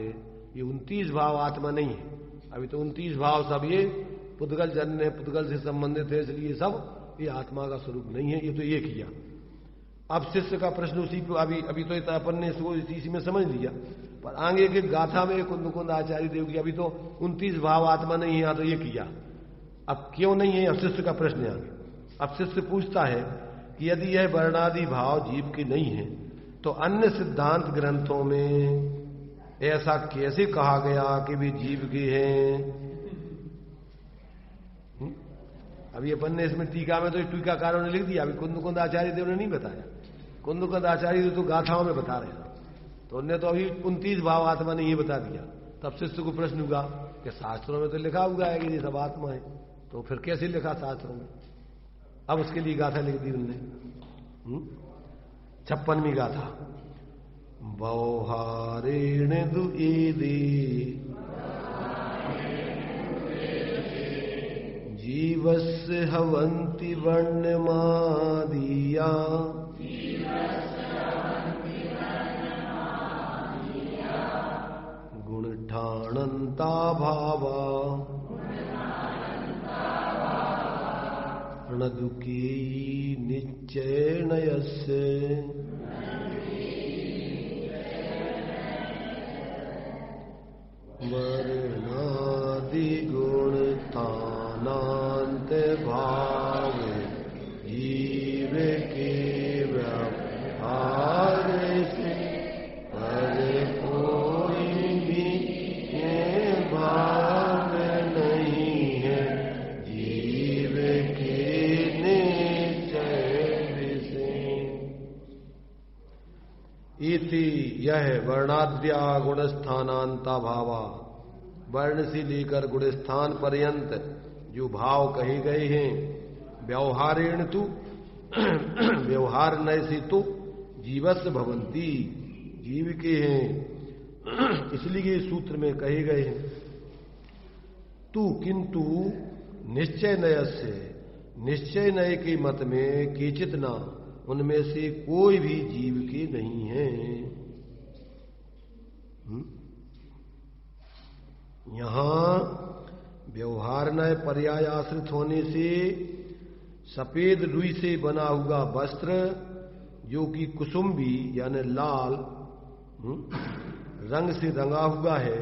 ये 29 भाव आत्मा नहीं है, अभी तो 29 भाव सब ये पुद्गल जन्य पुद्गल से संबंधित है, इसलिए सब ये आत्मा का स्वरूप नहीं है। ये तो ये किया। अब शिष्य का प्रश्न उसी को अभी तो अपन ने इसको इसी में समझ लिया, पर आगे के गाथा में कुंद आचार्य देव की अभी तो 29 भाव आत्मा नहीं है, यहां तो ये किया। अब क्यों नहीं है, अब शिष्य का प्रश्न है आगे। अब शिष्य पूछता है कि यदि यह वर्णादि भाव जीव के नहीं है तो अन्य सिद्धांत ग्रंथों में ऐसा कैसे कहा गया कि वे जीव के हैं। अभी अपन ने इसमें टीका में तो टीकाकारों ने लिख दिया, अभी कुंद आचार्य देव ने नहीं बताया। कुंद आचार्य तो गाथाओं में बता रहे हैं, तो उन्होंने तो अभी 29 भाव आत्मा ने ये बता दिया। तब शिष्य को प्रश्न हुआ कि शास्त्रों में तो लिखा हुआ है कि ये सब आत्मा है, तो फिर कैसे लिखा शास्त्रों में। अब उसके लिए गाथा लिख दी उन्होंने 56वीं गाथा। व्यवहारेण दुएदे जीवस्य हवन्ति वर्णमादिया गुणठाणन्ता भावा णदुकेयी निश्चयनयस्य वर्णादिगुणस्थानान्त भाव जीव के व्यवहार से पर कोई भी भाव नहीं है जीव के निश्चय से। इति यह वर्णाद्या गुणस्थानांता भावा, वर्ण से लेकर गुणस्थान पर्यंत जो भाव कहे गए हैं, व्यवहारेण तु व्यवहार नय से तो जीवस्य भवंती जीव के हैं, इसलिए सूत्र में कहे गए हैं। तू किंतु निश्चय नय से, निश्चय नय के मत में केचित ना, उनमें से कोई भी जीव के नहीं है। यहां व्यवहार नय पर्याय आश्रित होने से सफेद रुई से बना हुआ वस्त्र जो कि कुसुम्बी यानी लाल रंग से रंगा हुआ है,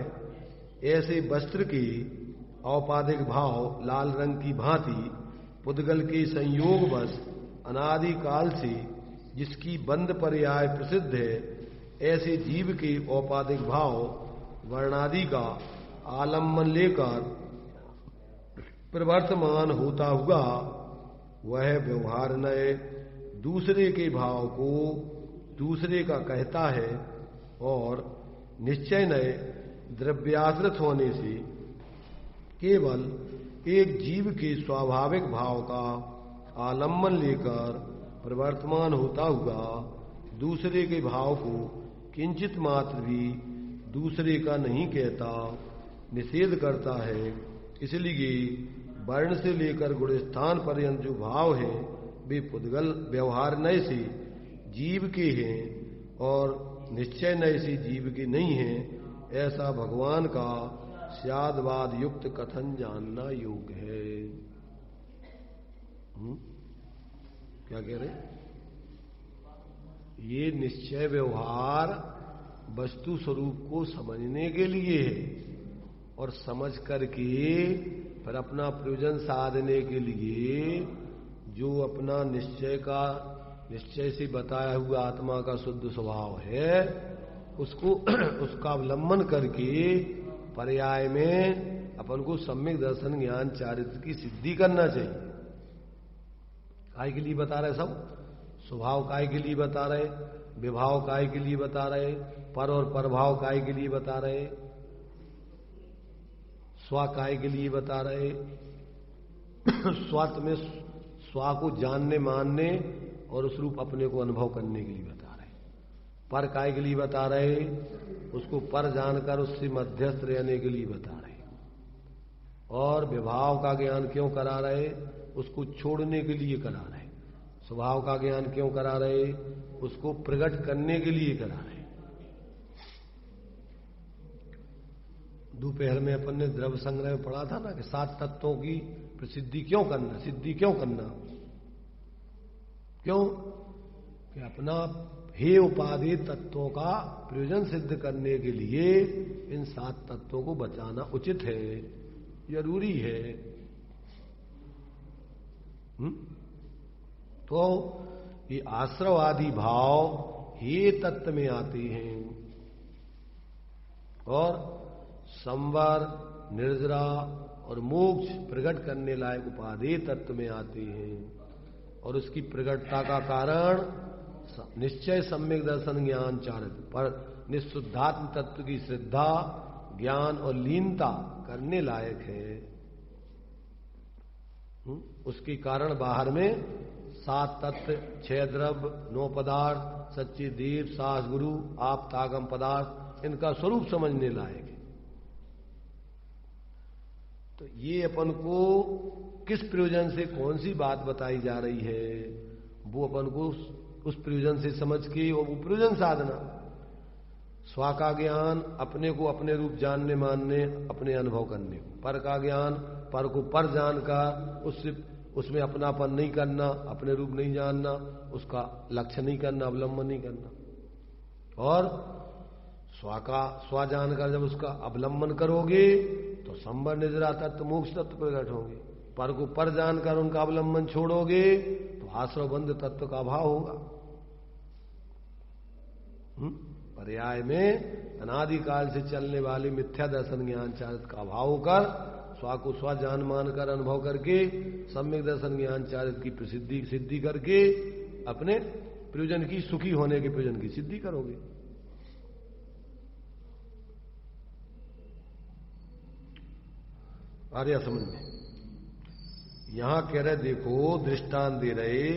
ऐसे वस्त्र के औपाधिक भाव लाल रंग की भांति पुद्गल के संयोगवश अनादि काल से जिसकी बंद पर्याय प्रसिद्ध है, ऐसे जीव के औपाधिक भाव वर्णादि का आलम्बन लेकर प्रवर्तमान होता हुआ वह व्यवहार नय दूसरे के भाव को दूसरे का कहता है, और निश्चय नय द्रव्याश्रित होने से केवल एक जीव के स्वाभाविक भाव का आलम्बन लेकर प्रवर्तमान होता हुआ दूसरे के भाव को किंचित मात्र भी दूसरे का नहीं कहता, निषेध करता है। इसलिए वर्ण से लेकर गुणस्थान पर्यंत जो भाव है वे पुद्गल व्यवहार नय से जीव के हैं और निश्चय नय से जीव के नहीं हैं, ऐसा भगवान का स्यादवाद युक्त कथन जानना योग्य है। क्या कह रहे? ये निश्चय व्यवहार वस्तु स्वरूप को समझने के लिए है, और समझ करके फिर अपना प्रयोजन साधने के लिए जो अपना निश्चय से बताया हुआ आत्मा का शुद्ध स्वभाव है उसको उसका अवलंबन करके पर्याय में अपन को सम्यक दर्शन ज्ञान चारित्र की सिद्धि करना चाहिए। काय के लिए बता रहे सब? स्वभाव काय के लिए बता रहे, विभाव काय के लिए बता रहे, पर और परभाव काय के लिए बता रहे। स्व काय के लिए बता रहे, स्वत में स्व को जानने मानने और उस रूप अपने को अनुभव करने के लिए बता रहे। पर काय के लिए बता रहे, उसको पर जानकर उससे मध्यस्थ रहने के लिए बता रहे। और विभाव का ज्ञान क्यों करा रहे, उसको छोड़ने के लिए करा रहे। स्वभाव का ज्ञान क्यों करा रहे, उसको प्रकट करने के लिए करा रहे। दोपहर में अपन ने द्रव्य संग्रह में पढ़ा था ना कि 7 तत्वों की प्रसिद्धि क्यों करना, सिद्धि क्यों करना, क्यों कि अपना हे उपाधि तत्वों का प्रयोजन सिद्ध करने के लिए इन 7 तत्वों को बचाना उचित है, जरूरी है। तो ये आश्रवादी भाव हे तत्व में आते हैं और संवर, निर्जरा और मोक्ष प्रकट करने लायक उपादेय तत्व में आते हैं। और उसकी प्रकटता का कारण निश्चय सम्यक दर्शन ज्ञान चारित पर निशुद्धात्म तत्व की श्रद्धा, ज्ञान और लीनता करने लायक है। उसके कारण बाहर में 7 तत्व, 6 द्रव्य, 9 पदार्थ, सच्चे देव, सास गुरु, आप तागम पदार्थ, इनका स्वरूप समझने लायक है। तो ये अपन को किस प्रयोजन से कौन सी बात बताई जा रही है, वो अपन को उस प्रयोजन से समझ के वो प्रयोजन साधना। स्व का ज्ञान अपने को अपने रूप जानने मानने, अपने अनुभव करने को। पर का ज्ञान पर को पर जानकर उसमें अपनापन नहीं करना, अपने रूप नहीं जानना, उसका लक्ष्य नहीं करना, अवलंबन नहीं करना। और स्व जानकर जब उसका अवलंबन करोगे तो संवर, निजरा तत्व, मोक्ष तत्व प्रकट होंगे। पर को पर जानकर उनका अवलंबन छोड़ोगे तो आश्रव बंध तत्व का अभाव होगा। पर्याय में अनादिकाल से चलने वाले मिथ्या दर्शन ज्ञान चारित का अभाव होकर स्व को स्व जान मानकर अनुभव करके सम्यक दर्शन ज्ञान चारित की सिद्धि करके अपने प्रयोजन की, सुखी होने के प्रयोजन की सिद्धि करोगे। आर्या समझ में यहां कह रहे, देखो दृष्टांत दे रहे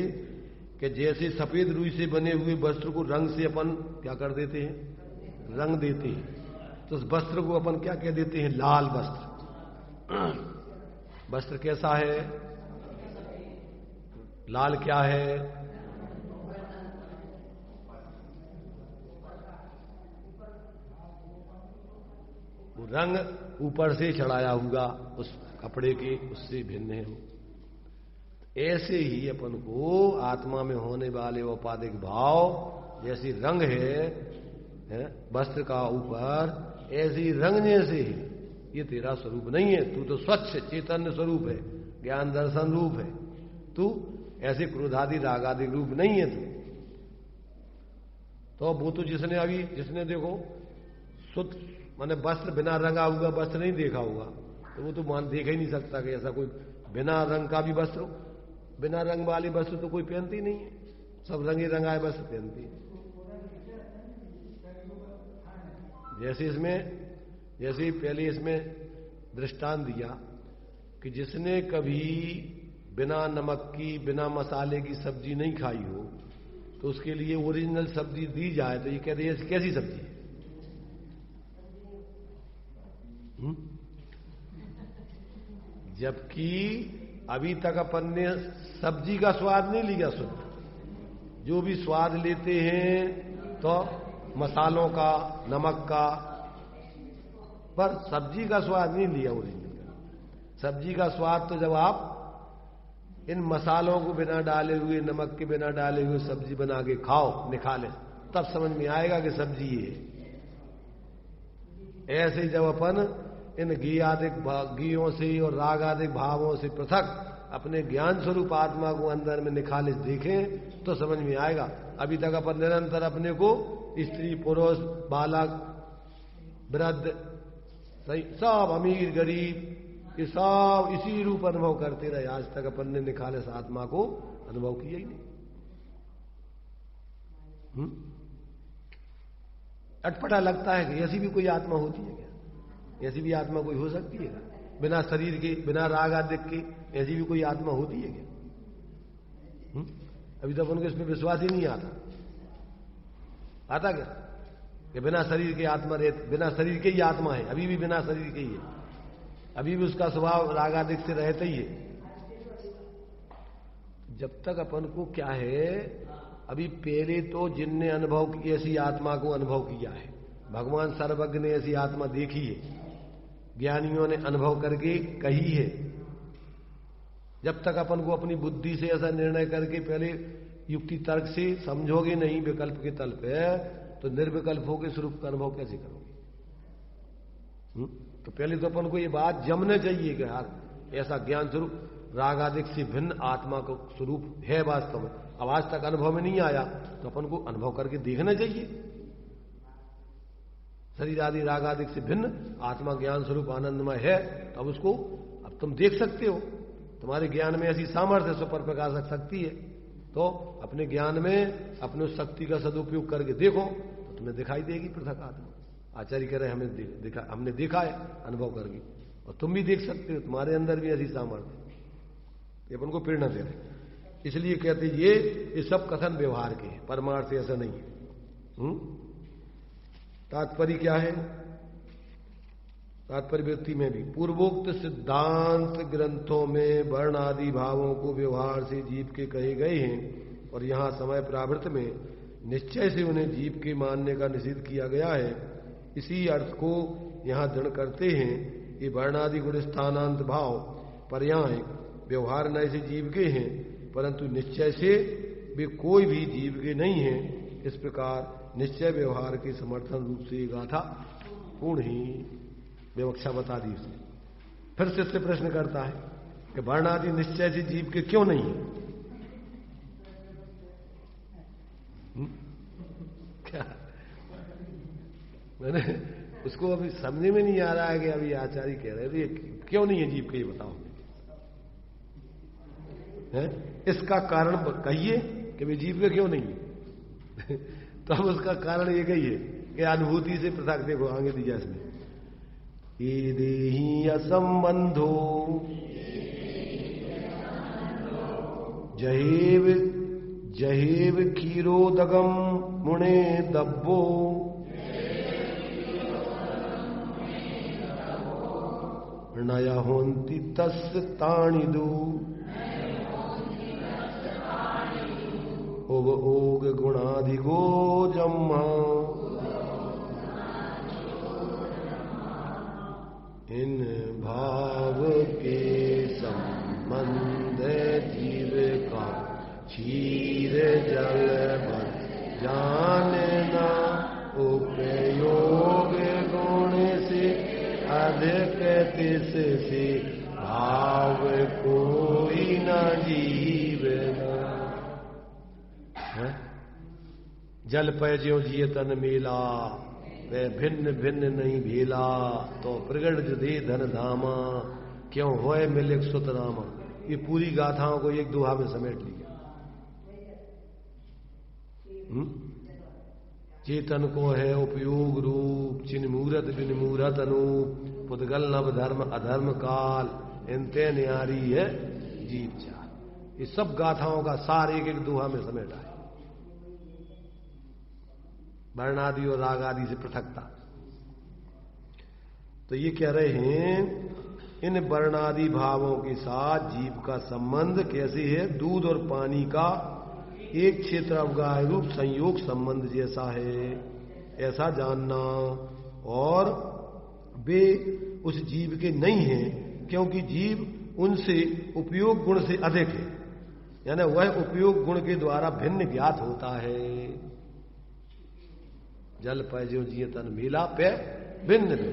कि जैसे सफेद रुई से बने हुए वस्त्र को रंग से अपन क्या कर देते हैं, रंग देते हैं। तो उस वस्त्र को अपन क्या कह देते हैं, लाल वस्त्र। वस्त्र कैसा है, लाल क्या है, वो रंग ऊपर से चढ़ाया हुआ उस कपड़े के, उससे भिन्न है वो। ऐसे ही अपन को आत्मा में होने वाले औपाधिक भाव जैसी रंग है वस्त्र का ऊपर, ऐसी रंगने से ही ये तेरा स्वरूप नहीं है। तू तो स्वच्छ चैतन्य स्वरूप है, ज्ञान दर्शन रूप है। तू ऐसे क्रोधादि रागादि रूप नहीं है। तो वो तो जिसने देखो शुद्ध माने वस्त्र बिना रंगा हुआ वस्त्र नहीं देखा होगा, तो वो तो मान देख ही नहीं सकता कि ऐसा कोई बिना रंग का भी वस्त्र, बिना रंग वाले वस्त्र तो कोई पहनती नहीं है, सब रंगे रंगाए वस्त्र पहनती है। जैसे पहले इसमें दृष्टांत दिया कि जिसने कभी बिना नमक की, बिना मसाले की सब्जी नहीं खाई हो, तो उसके लिए ओरिजिनल सब्जी दी जाए तो ये कहते हैं कैसी सब्जी है। जबकि अभी तक अपन ने सब्जी का स्वाद नहीं लिया शुद्ध। जो भी स्वाद लेते हैं तो मसालों का, नमक का, पर सब्जी का स्वाद नहीं लिया ओरिजिनल। सब्जी का स्वाद तो जब आप इन मसालों को बिना डाले हुए, नमक के बिना डाले हुए सब्जी बना के खाओ, निकाले, तब समझ में आएगा कि सब्जी ये है। ऐसे जब अपन इन घियों से और राग आदि भावों से पृथक अपने ज्ञान स्वरूप आत्मा को अंदर में निखालिस देखें तो समझ में आएगा। अभी तक अपन निरंतर अपने को स्त्री, पुरुष, बालक, वृद्ध, सब अमीर, गरीब, ये सब इसी रूप अनुभव करते रहे। आज तक अपन ने निखालिस आत्मा को अनुभव किया ही नहीं। अटपटा लगता है कि ऐसी भी कोई आत्मा होती है क्या? ऐसी भी आत्मा कोई हो सकती है? बिना शरीर के, बिना राग आदि के? ऐसी भी कोई आत्मा होती है क्या? अभी तक उनको इसमें विश्वास ही नहीं आता क्या कि बिना शरीर के आत्मा रहती, बिना शरीर के ही आत्मा है, अभी भी बिना शरीर के ही है, अभी भी उसका स्वभाव राग आदि से रहता ही है। जब तक अपन को क्या है, अभी पहले तो जिनने अनुभव की ऐसी आत्मा को अनुभव किया है, भगवान सर्वज्ञ ने ऐसी आत्मा देखी है, ज्ञानियों ने अनुभव करके कही है। जब तक अपन को अपनी बुद्धि से ऐसा निर्णय करके पहले युक्ति तर्क से समझोगे नहीं विकल्प के तल पे, तो निर्विकल्प होकर स्वरूप का अनुभव कैसे करोगे? तो पहले तो अपन को ये बात जमने चाहिए कि यार ऐसा ज्ञान स्वरूप राग आदि से भिन्न आत्मा का स्वरूप है वास्तव में। अब आज तक अनुभव में नहीं आया तो अपन को अनुभव करके देखना चाहिए। शरीर आदि राग आदि से भिन्न आत्मा ज्ञान स्वरूप आनंदमय है, तो अब उसको अब तुम देख सकते हो। तुम्हारे ज्ञान में ऐसी सामर्थ्य सुपर प्रकाशक शक्ति है, तो अपने ज्ञान में अपने उस शक्ति का सदुपयोग करके देखो तो तुम्हें दिखाई देगी पृथक आत्मा। आचार्य कह रहे हमने देखा है अनुभव करके, और तुम भी देख सकते हो, तुम्हारे अंदर भी ऐसी सामर्थ्य। ये अपन को प्रेरणा दे रहे, इसलिए कहते ये सब कथन व्यवहार के, परमार्थ ऐसा नहीं है। तात्पर्य क्या है? तात्पर्य व्यक्ति में भी पूर्वोक्त सिद्धांत ग्रंथों में वर्ण आदि भावों को व्यवहार से जीव के कहे गए हैं, और यहां समय प्रावृत्त में निश्चय से उन्हें जीव के मानने का निषेध किया गया है। इसी अर्थ को यहां दृढ़ करते हैं। ये वर्णादि गुण स्थानांत भाव पर्याय व्यवहार नए से जीव के हैं, परंतु निश्चय से वे कोई भी जीव के नहीं है। इस प्रकार निश्चय व्यवहार के समर्थन रूप से गाथा पूर्ण ही विवक्षा बता दी उसने। फिर से इससे प्रश्न करता है कि वर्णादि निश्चय से जीव के क्यों नहीं है? क्या मैंने उसको अभी समझ में नहीं आ रहा है कि अभी आचार्य कह रहे थे क्यों नहीं है जीव के, ये बताओ है? इसका कारण कहिए कि वे जीव के क्यों नहीं है। तो अब उसका कारण ये कही है कि अनुभूति से पृथक। देखो आगे दिया इसमें, ये देही असंबंधो जहेव जहेव क्षीरोदगम मुणे दब्बो नय होन्ति तस्य ताणिदु ओग ओग गुणाधिगो जम्मा इन भाव के संबंध जीव का क्षीर जल जानना उपयोग गुण से अधिक तिस से भाव कोई न जीवना। जल पय ज्यों जिय तन मेला वे भिन्न भिन्न नहीं भेला, तो प्रगट दे धन धामा क्यों होए मिले सुत रामा। ये पूरी गाथाओं को एक दोहा में समेट लिया। चेतन को है उपयोग रूप, चिन्ह मूरत बिन मूरत अनूप, पुद्गल नव धर्म अधर्म काल, इनते न्यारी है जीव चाल। ये सब गाथाओं का सार एक एक दोहा में समेटा है। वर्णादि और राग आदि से पृथकता। तो ये कह रहे हैं इन वर्णादि भावों के साथ जीव का संबंध कैसे है? दूध और पानी का एक क्षेत्र अवगाह रूप संयोग संबंध जैसा है, ऐसा जानना। और वे उस जीव के नहीं हैं, क्योंकि जीव उनसे उपयोग गुण से अधिक है, यानी वह उपयोग गुण के द्वारा भिन्न ज्ञात होता है। जल पय ज्यों जिय तन मेला पे भिन्न भिन्न,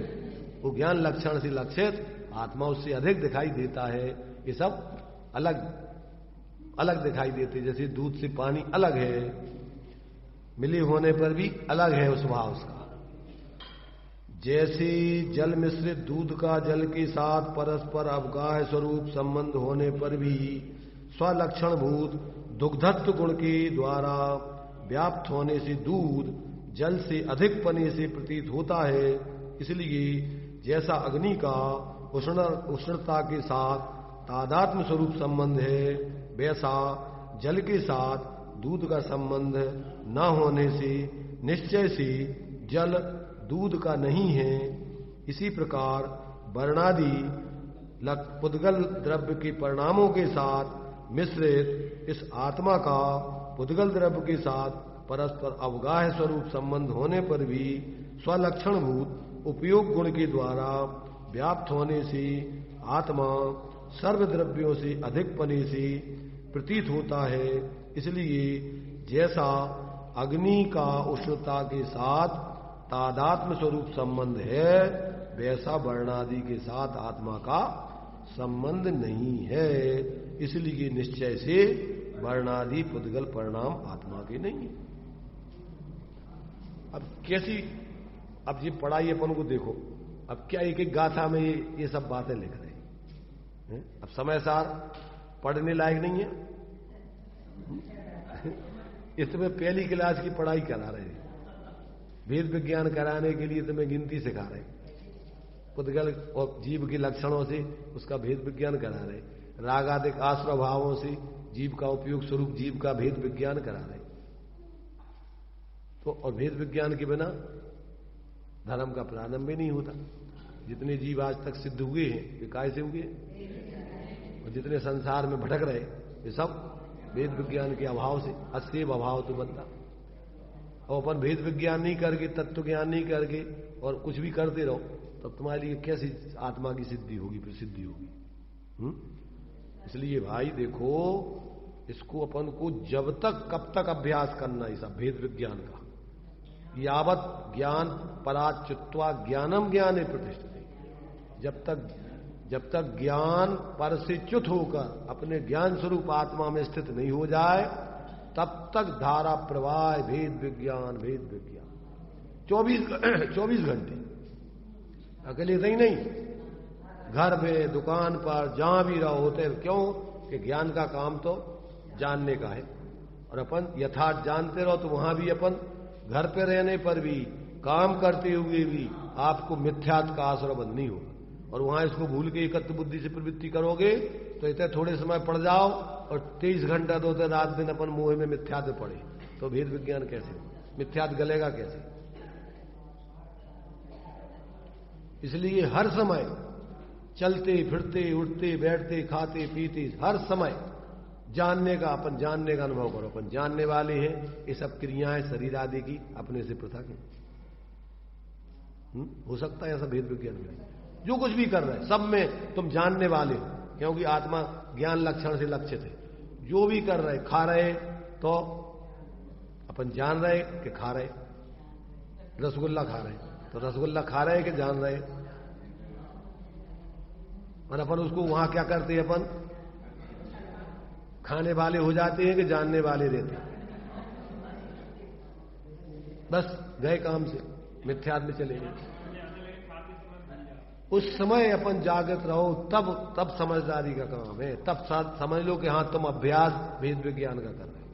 वो ज्ञान लक्षण से लक्षित आत्मा उससे अधिक दिखाई देता है। ये सब अलग अलग दिखाई देते, जैसे दूध से पानी अलग है, मिले होने पर भी अलग है स्वभाव उसका। जैसे जल मिश्रित दूध का जल के साथ परस्पर अवगाह स्वरूप संबंध होने पर भी स्वलक्षण भूत दुग्धत्व गुण के द्वारा व्याप्त होने से दूध जल से अधिक पने से प्रतीत होता है। इसलिए जैसा अग्नि का उष्णता के साथ तादात्म्य स्वरूप संबंध है, वैसा जल के साथ दूध का संबंध न होने से निश्चय से जल दूध का नहीं है। इसी प्रकार वर्णादि पुद्गल द्रव्य के परिणामों के साथ मिश्रित इस आत्मा का पुद्गल द्रव्य के साथ परस्पर अवगाह्य स्वरूप संबंध होने पर भी स्वलक्षणभूत उपयोग गुण के द्वारा व्याप्त होने से आत्मा सर्व द्रव्यों से अधिक पने से प्रतीत होता है। इसलिए जैसा अग्नि का उष्णता के साथ तादात्म्य स्वरूप संबंध है, वैसा वर्णादि के साथ आत्मा का संबंध नहीं है। इसलिए निश्चय से वर्णादि पुद्गल परिणाम आत्मा के नहीं है। अब कैसी, अब ये पढ़ाई अपन को देखो, अब क्या एक एक गाथा में ये सब बातें लिख रहे हैं। अब समय सार पढ़ने लायक नहीं है। इसमें पहली क्लास की पढ़ाई करा रहे हैं, वेद विज्ञान कराने के लिए तुम्हें गिनती सिखा रहे, पुद्गल और जीव के लक्षणों से उसका भेद विज्ञान करा रहे, रागादिक आश्रय भावों से जीव का उपयोग स्वरूप जीव का भेद विज्ञान करा रहे। तो और भेद विज्ञान के बिना धर्म का प्रारंभ भी नहीं होता। जितने जीव आज तक सिद्ध हुए हैं वे काय से हुए, और जितने संसार में भटक रहे ये सब वेद विज्ञान के अभाव से। अस्सेव अभाव तो बनता। और अपन भेद विज्ञान नहीं करके, तत्व ज्ञान नहीं करके और कुछ भी करते रहो, तब तुम्हारे लिए कैसी आत्मा की सिद्धि होगी, प्रसिद्धि होगी। इसलिए भाई देखो, इसको अपन को जब तक कब तक अभ्यास करना है सब भेद विज्ञान का, यावत ज्ञान पराच्युत्वा ज्ञानम ज्ञाने प्रतिष्ठित। जब तक ज्ञान पर से च्युत होकर अपने ज्ञान स्वरूप आत्मा में स्थित नहीं हो जाए, तब तक धारा प्रवाह भेद विज्ञान 24 घंटे अकेले नहीं, घर में दुकान पर जहां भी रहो होते। क्यों कि ज्ञान का काम तो जानने का है, और अपन यथार्थ जानते रहो तो वहां भी अपन घर पे रहने पर भी काम करते हुए भी आपको मिथ्यात्व का आश्रय बंद नहीं होगा। और वहां इसको भूल के एकत्र बुद्धि से प्रवृत्ति करोगे तो इतने थोड़े समय पड़ जाओ और 23 घंटा 2 रात दिन अपन मुंह में मिथ्यात्व पड़े, तो भेद विज्ञान कैसे, मिथ्यात्व गलेगा कैसे। इसलिए हर समय चलते फिरते उठते बैठते खाते पीते हर समय जानने का, अपन जानने का अनुभव करो। अपन जानने वाले हैं, ये सब क्रियाएं शरीर आदि की अपने से पृथक है। हो सकता है ऐसा भेद विज्ञान में जो कुछ भी कर रहे हैं सब में तुम जानने वाले हो, क्योंकि आत्मा ज्ञान लक्षण से लक्षित है। जो भी कर रहे, खा रहे तो अपन जान रहे कि खा रहे, रसगुल्ला खा रहे तो रसगुल्ला खा रहे कि जान रहे। और अपन उसको वहां क्या करते हैं, अपन खाने वाले हो जाते हैं कि जानने वाले रहते हैं। बस गए काम से, मिथ्यात्व में चले गए। उस समय अपन जागृत रहो, तब समझदारी का काम है। तब समझ लो कि हां तुम अभ्यास भेद विज्ञान का कर रहे हो।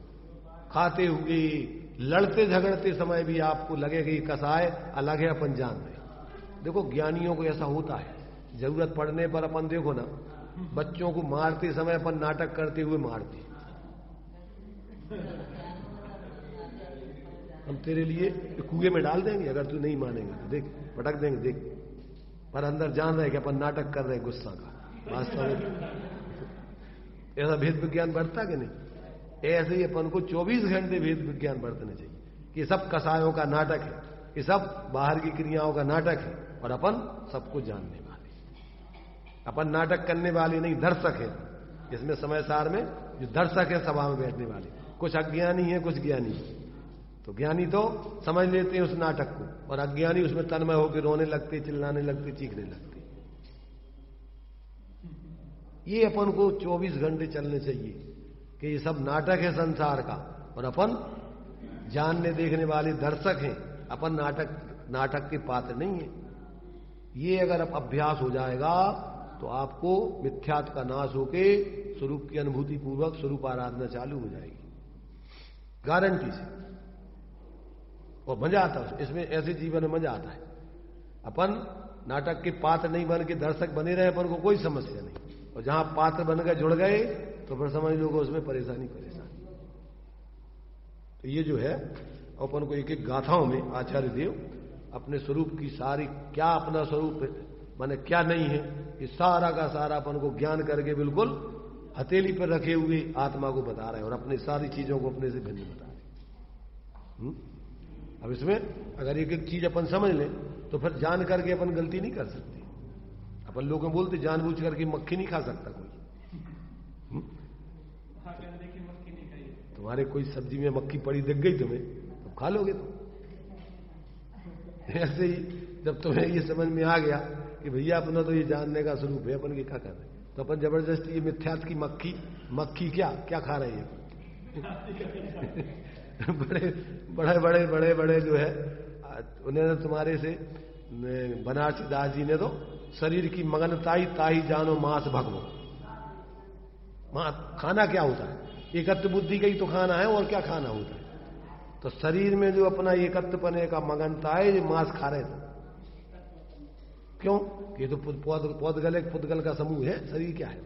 खाते हुए लड़ते झगड़ते समय भी आपको लगे कि कसाय अलग है, अपन जान रहे। देखो ज्ञानियों को ऐसा होता है, जरूरत पड़ने पर अपन देखो ना, बच्चों को मारते समय अपन नाटक करते हुए मारते, हम तेरे लिए कुएं में डाल देंगे अगर तू नहीं मानेगा तो, देख पटक देंगे देख। पर अंदर जान रहे कि अपन नाटक कर रहे हैं गुस्सा का। वास्तव में ऐसा भेद विज्ञान बढ़ता कि नहीं। ऐसे ही अपन को 24 घंटे भेद विज्ञान बरतने चाहिए कि सब कसायों का नाटक है, कि सब बाहर की क्रियाओं का नाटक है, और अपन सबको जानने वाले। अपन नाटक करने वाले नहीं, दर्शक है। इसमें समय सार में जो दर्शक है सभा में बैठने वाले, कुछ अज्ञानी है कुछ ज्ञानी है। तो ज्ञानी तो समझ लेते हैं उस नाटक को, और अज्ञानी उसमें तन्मय होकर रोने लगते, चिल्लाने लगते, चीखने लगते। ये अपन को 24 घंटे चलने चाहिए कि ये सब नाटक है संसार का, और अपन जानने देखने वाले दर्शक हैं। अपन नाटक के पात्र नहीं है। ये अगर अब अभ्यास हो जाएगा तो आपको मिथ्यात्व का नाश होके स्वरूप की अनुभूति पूर्वक स्वरूप आराधना चालू हो जाएगी, गारंटी से। और मजा आता है इसमें, ऐसे जीवन में मजा आता है। अपन नाटक के पात्र नहीं बन के दर्शक बने रहे अपन को कोई समस्या नहीं, और जहां पात्र बन गए जुड़ गए तो फिर समझ लो उसमें परेशानी। तो ये जो है अपन को एक एक गाथाओं में आचार्य देव अपने स्वरूप की सारी, क्या अपना स्वरूप माने क्या नहीं है, ये सारा का सारा अपन को ज्ञान करके बिल्कुल हथेली पर रखे हुए आत्मा को बता रहे हैं, और अपनी सारी चीजों को अपने से भिन्न बता रहे हैं। अब इसमें अगर एक एक चीज अपन समझ लें तो फिर जान करके अपन गलती नहीं कर सकते। अपन लोग बोलते जानबूझ करके मक्खी नहीं खा सकता कोई। तुम्हारे कोई सब्जी में मक्खी पड़ी दिख गई तुम्हें तो खा लोगे तुम। ऐसे ही जब तुम्हें ये समझ में आ गया कि भैया अपना तो ये जानने का स्वरूप है, अपन के क्या कर रहे हैं, तो अपन जबरदस्ती ये मिथ्यात्व की मक्खी क्या खा रहे हैं। बड़े बड़े जो है उन्होंने तुम्हारे से बनारसी दास जी ने तो शरीर की मगनताई ताई जानो मांस भगवो। खाना क्या होता है, एकत्व बुद्धि का ही तो खाना है, और क्या खाना होता है। तो शरीर में जो अपना एकत्व पने का मगनता है, ये मांस खा रहे थे। क्यों? ये तो पुद्गल का समूह है, शरीर क्या है।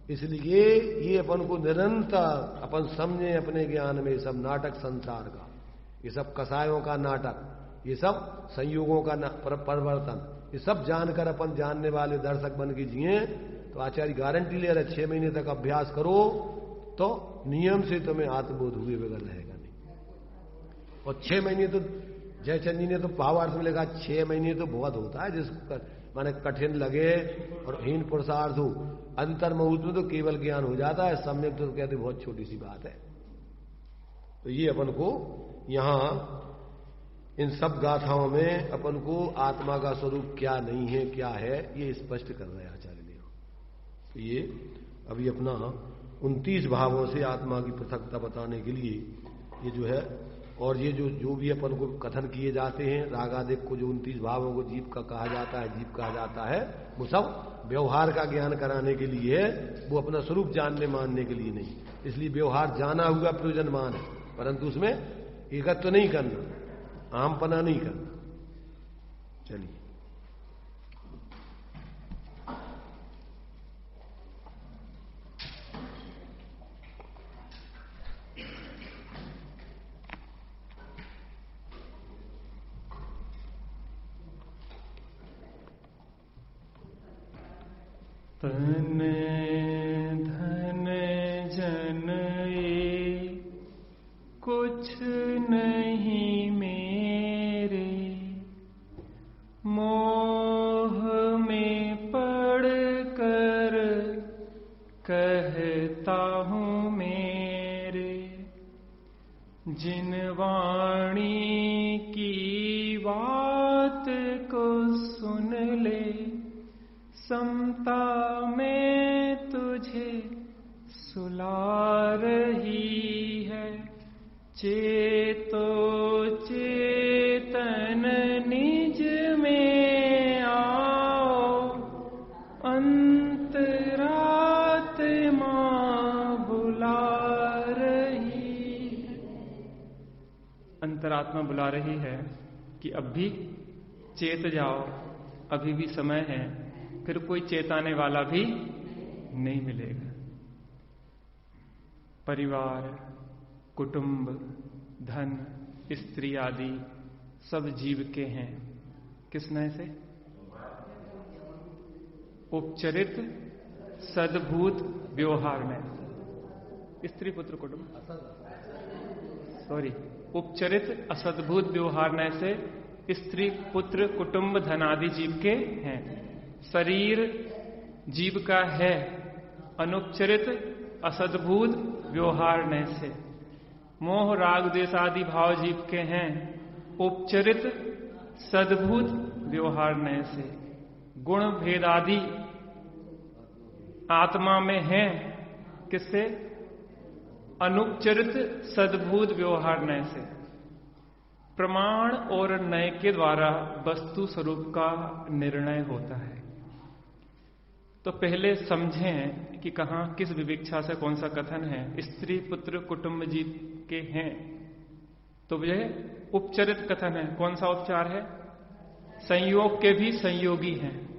इसलिए ये अपन को निरंतर अपन समझे अपने ज्ञान में, सब नाटक संसार का, ये सब कसायों का नाटक, ये सब संयोगों का परिवर्तन, ये सब जानकर अपन जानने वाले दर्शक बन के जिए तो आचार्य गारंटी ले रहे 6 महीने तक अभ्यास करो तो नियम से तुम्हें आत्मबोध हुए बगैर रहेगा नहीं। और 6 महीने तो जयचंद जी ने तो भावार्थ में लिखा 6 महीने तो बहुत होता है, जिसको माने कठिन लगे और हीन पुरुषार्थ हो, अंतर्मुहूर्त में तो केवल ज्ञान हो जाता है, सम्यक तो कहते बहुत छोटी सी बात है। तो ये अपन को यहां इन सब गाथाओं में अपन को आत्मा का स्वरूप क्या नहीं है क्या है ये स्पष्ट कर रहे हैं आचार्य देव। तो ये अभी अपना 29 भावों से आत्मा की पृथकता बताने के लिए ये जो है, और ये जो भी अपन को कथन किए जाते हैं रागादिक को, जो 29 भावों को जीव का कहा जाता है, जीव कहा जाता है, वो सब व्यवहार का ज्ञान कराने के लिए है, वो अपना स्वरूप जानने मानने के लिए नहीं। इसलिए व्यवहार जाना हुआ प्रयोजनमान है, परंतु उसमें एकत्व नहीं करना, आमपना नहीं करना। चलिए तन धन जन ये कुछ नहीं मेरे, मोह में पड़ कर कहता हूँ मेरे, जिन वाणी की बात को सुन ले, समता में तुझे सुला रही है, चेतो चेतन निज में आओ, अंतरात्मा बुला रही है। अंतरात्मा बुला रही है कि अब भी चेत जाओ, अभी भी समय है, फिर कोई चेताने वाला भी नहीं मिलेगा। परिवार, कुटुंब, धन, स्त्री आदि सब जीव के हैं। किस नय से? उपचरित सद्भूत व्यवहार नय। स्त्री पुत्र कुटुंब, सॉरी, उपचरित असद्भूत व्यवहार नय से स्त्री पुत्र कुटुंब धन आदि जीव के हैं। शरीर जीव का है, अनुपचरित असद्भूत व्यवहार नय से। मोह राग द्वेष आदि भाव जीव के हैं, उपचरित सद्भूत व्यवहार नय से। गुण भेद आदि आत्मा में है, किससे? अनुपचरित सद्भूत व्यवहार नय से। प्रमाण और नय के द्वारा वस्तु स्वरूप का निर्णय होता है। तो पहले समझें कि कहां किस विविक्षा से कौन सा कथन है। स्त्री पुत्र कुटुंब जीव के हैं, तो यह उपचरित कथन है। कौन सा उपचार है? संयोग के भी संयोगी हैं।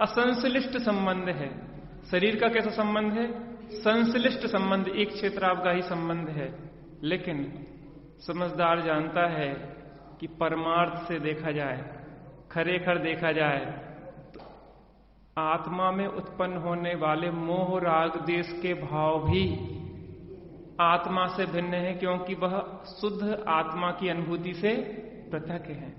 असंश्लिष्ट संबंध है। शरीर का कैसा संबंध है? संश्लिष्ट संबंध, एक क्षेत्रावगाही संबंध है। लेकिन समझदार जानता है कि परमार्थ से देखा जाए, खरेखर देखा जाए, तो आत्मा में उत्पन्न होने वाले मोह राग द्वेष के भाव भी आत्मा से भिन्न है, क्योंकि वह शुद्ध आत्मा की अनुभूति से पृथक है।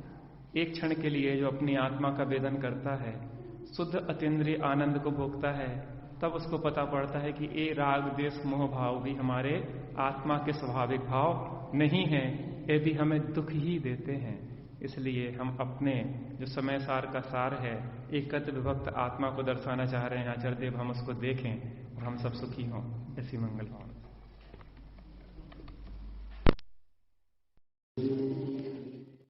एक क्षण के लिए जो अपनी आत्मा का वेदन करता है, शुद्ध अतीन्द्रिय आनंद को भोगता है, तब उसको पता पड़ता है कि ये राग द्वेष मोह भाव भी हमारे आत्मा के स्वाभाविक भाव नहीं है, ये भी हमें दुख ही देते हैं। इसलिए हम अपने जो समय सार का सार है, एकत्र विभक्त आत्मा को दर्शाना चाह रहे हैं आचार्य देव, हम उसको देखें और हम सब सुखी हों। ऐसी मंगल भावना।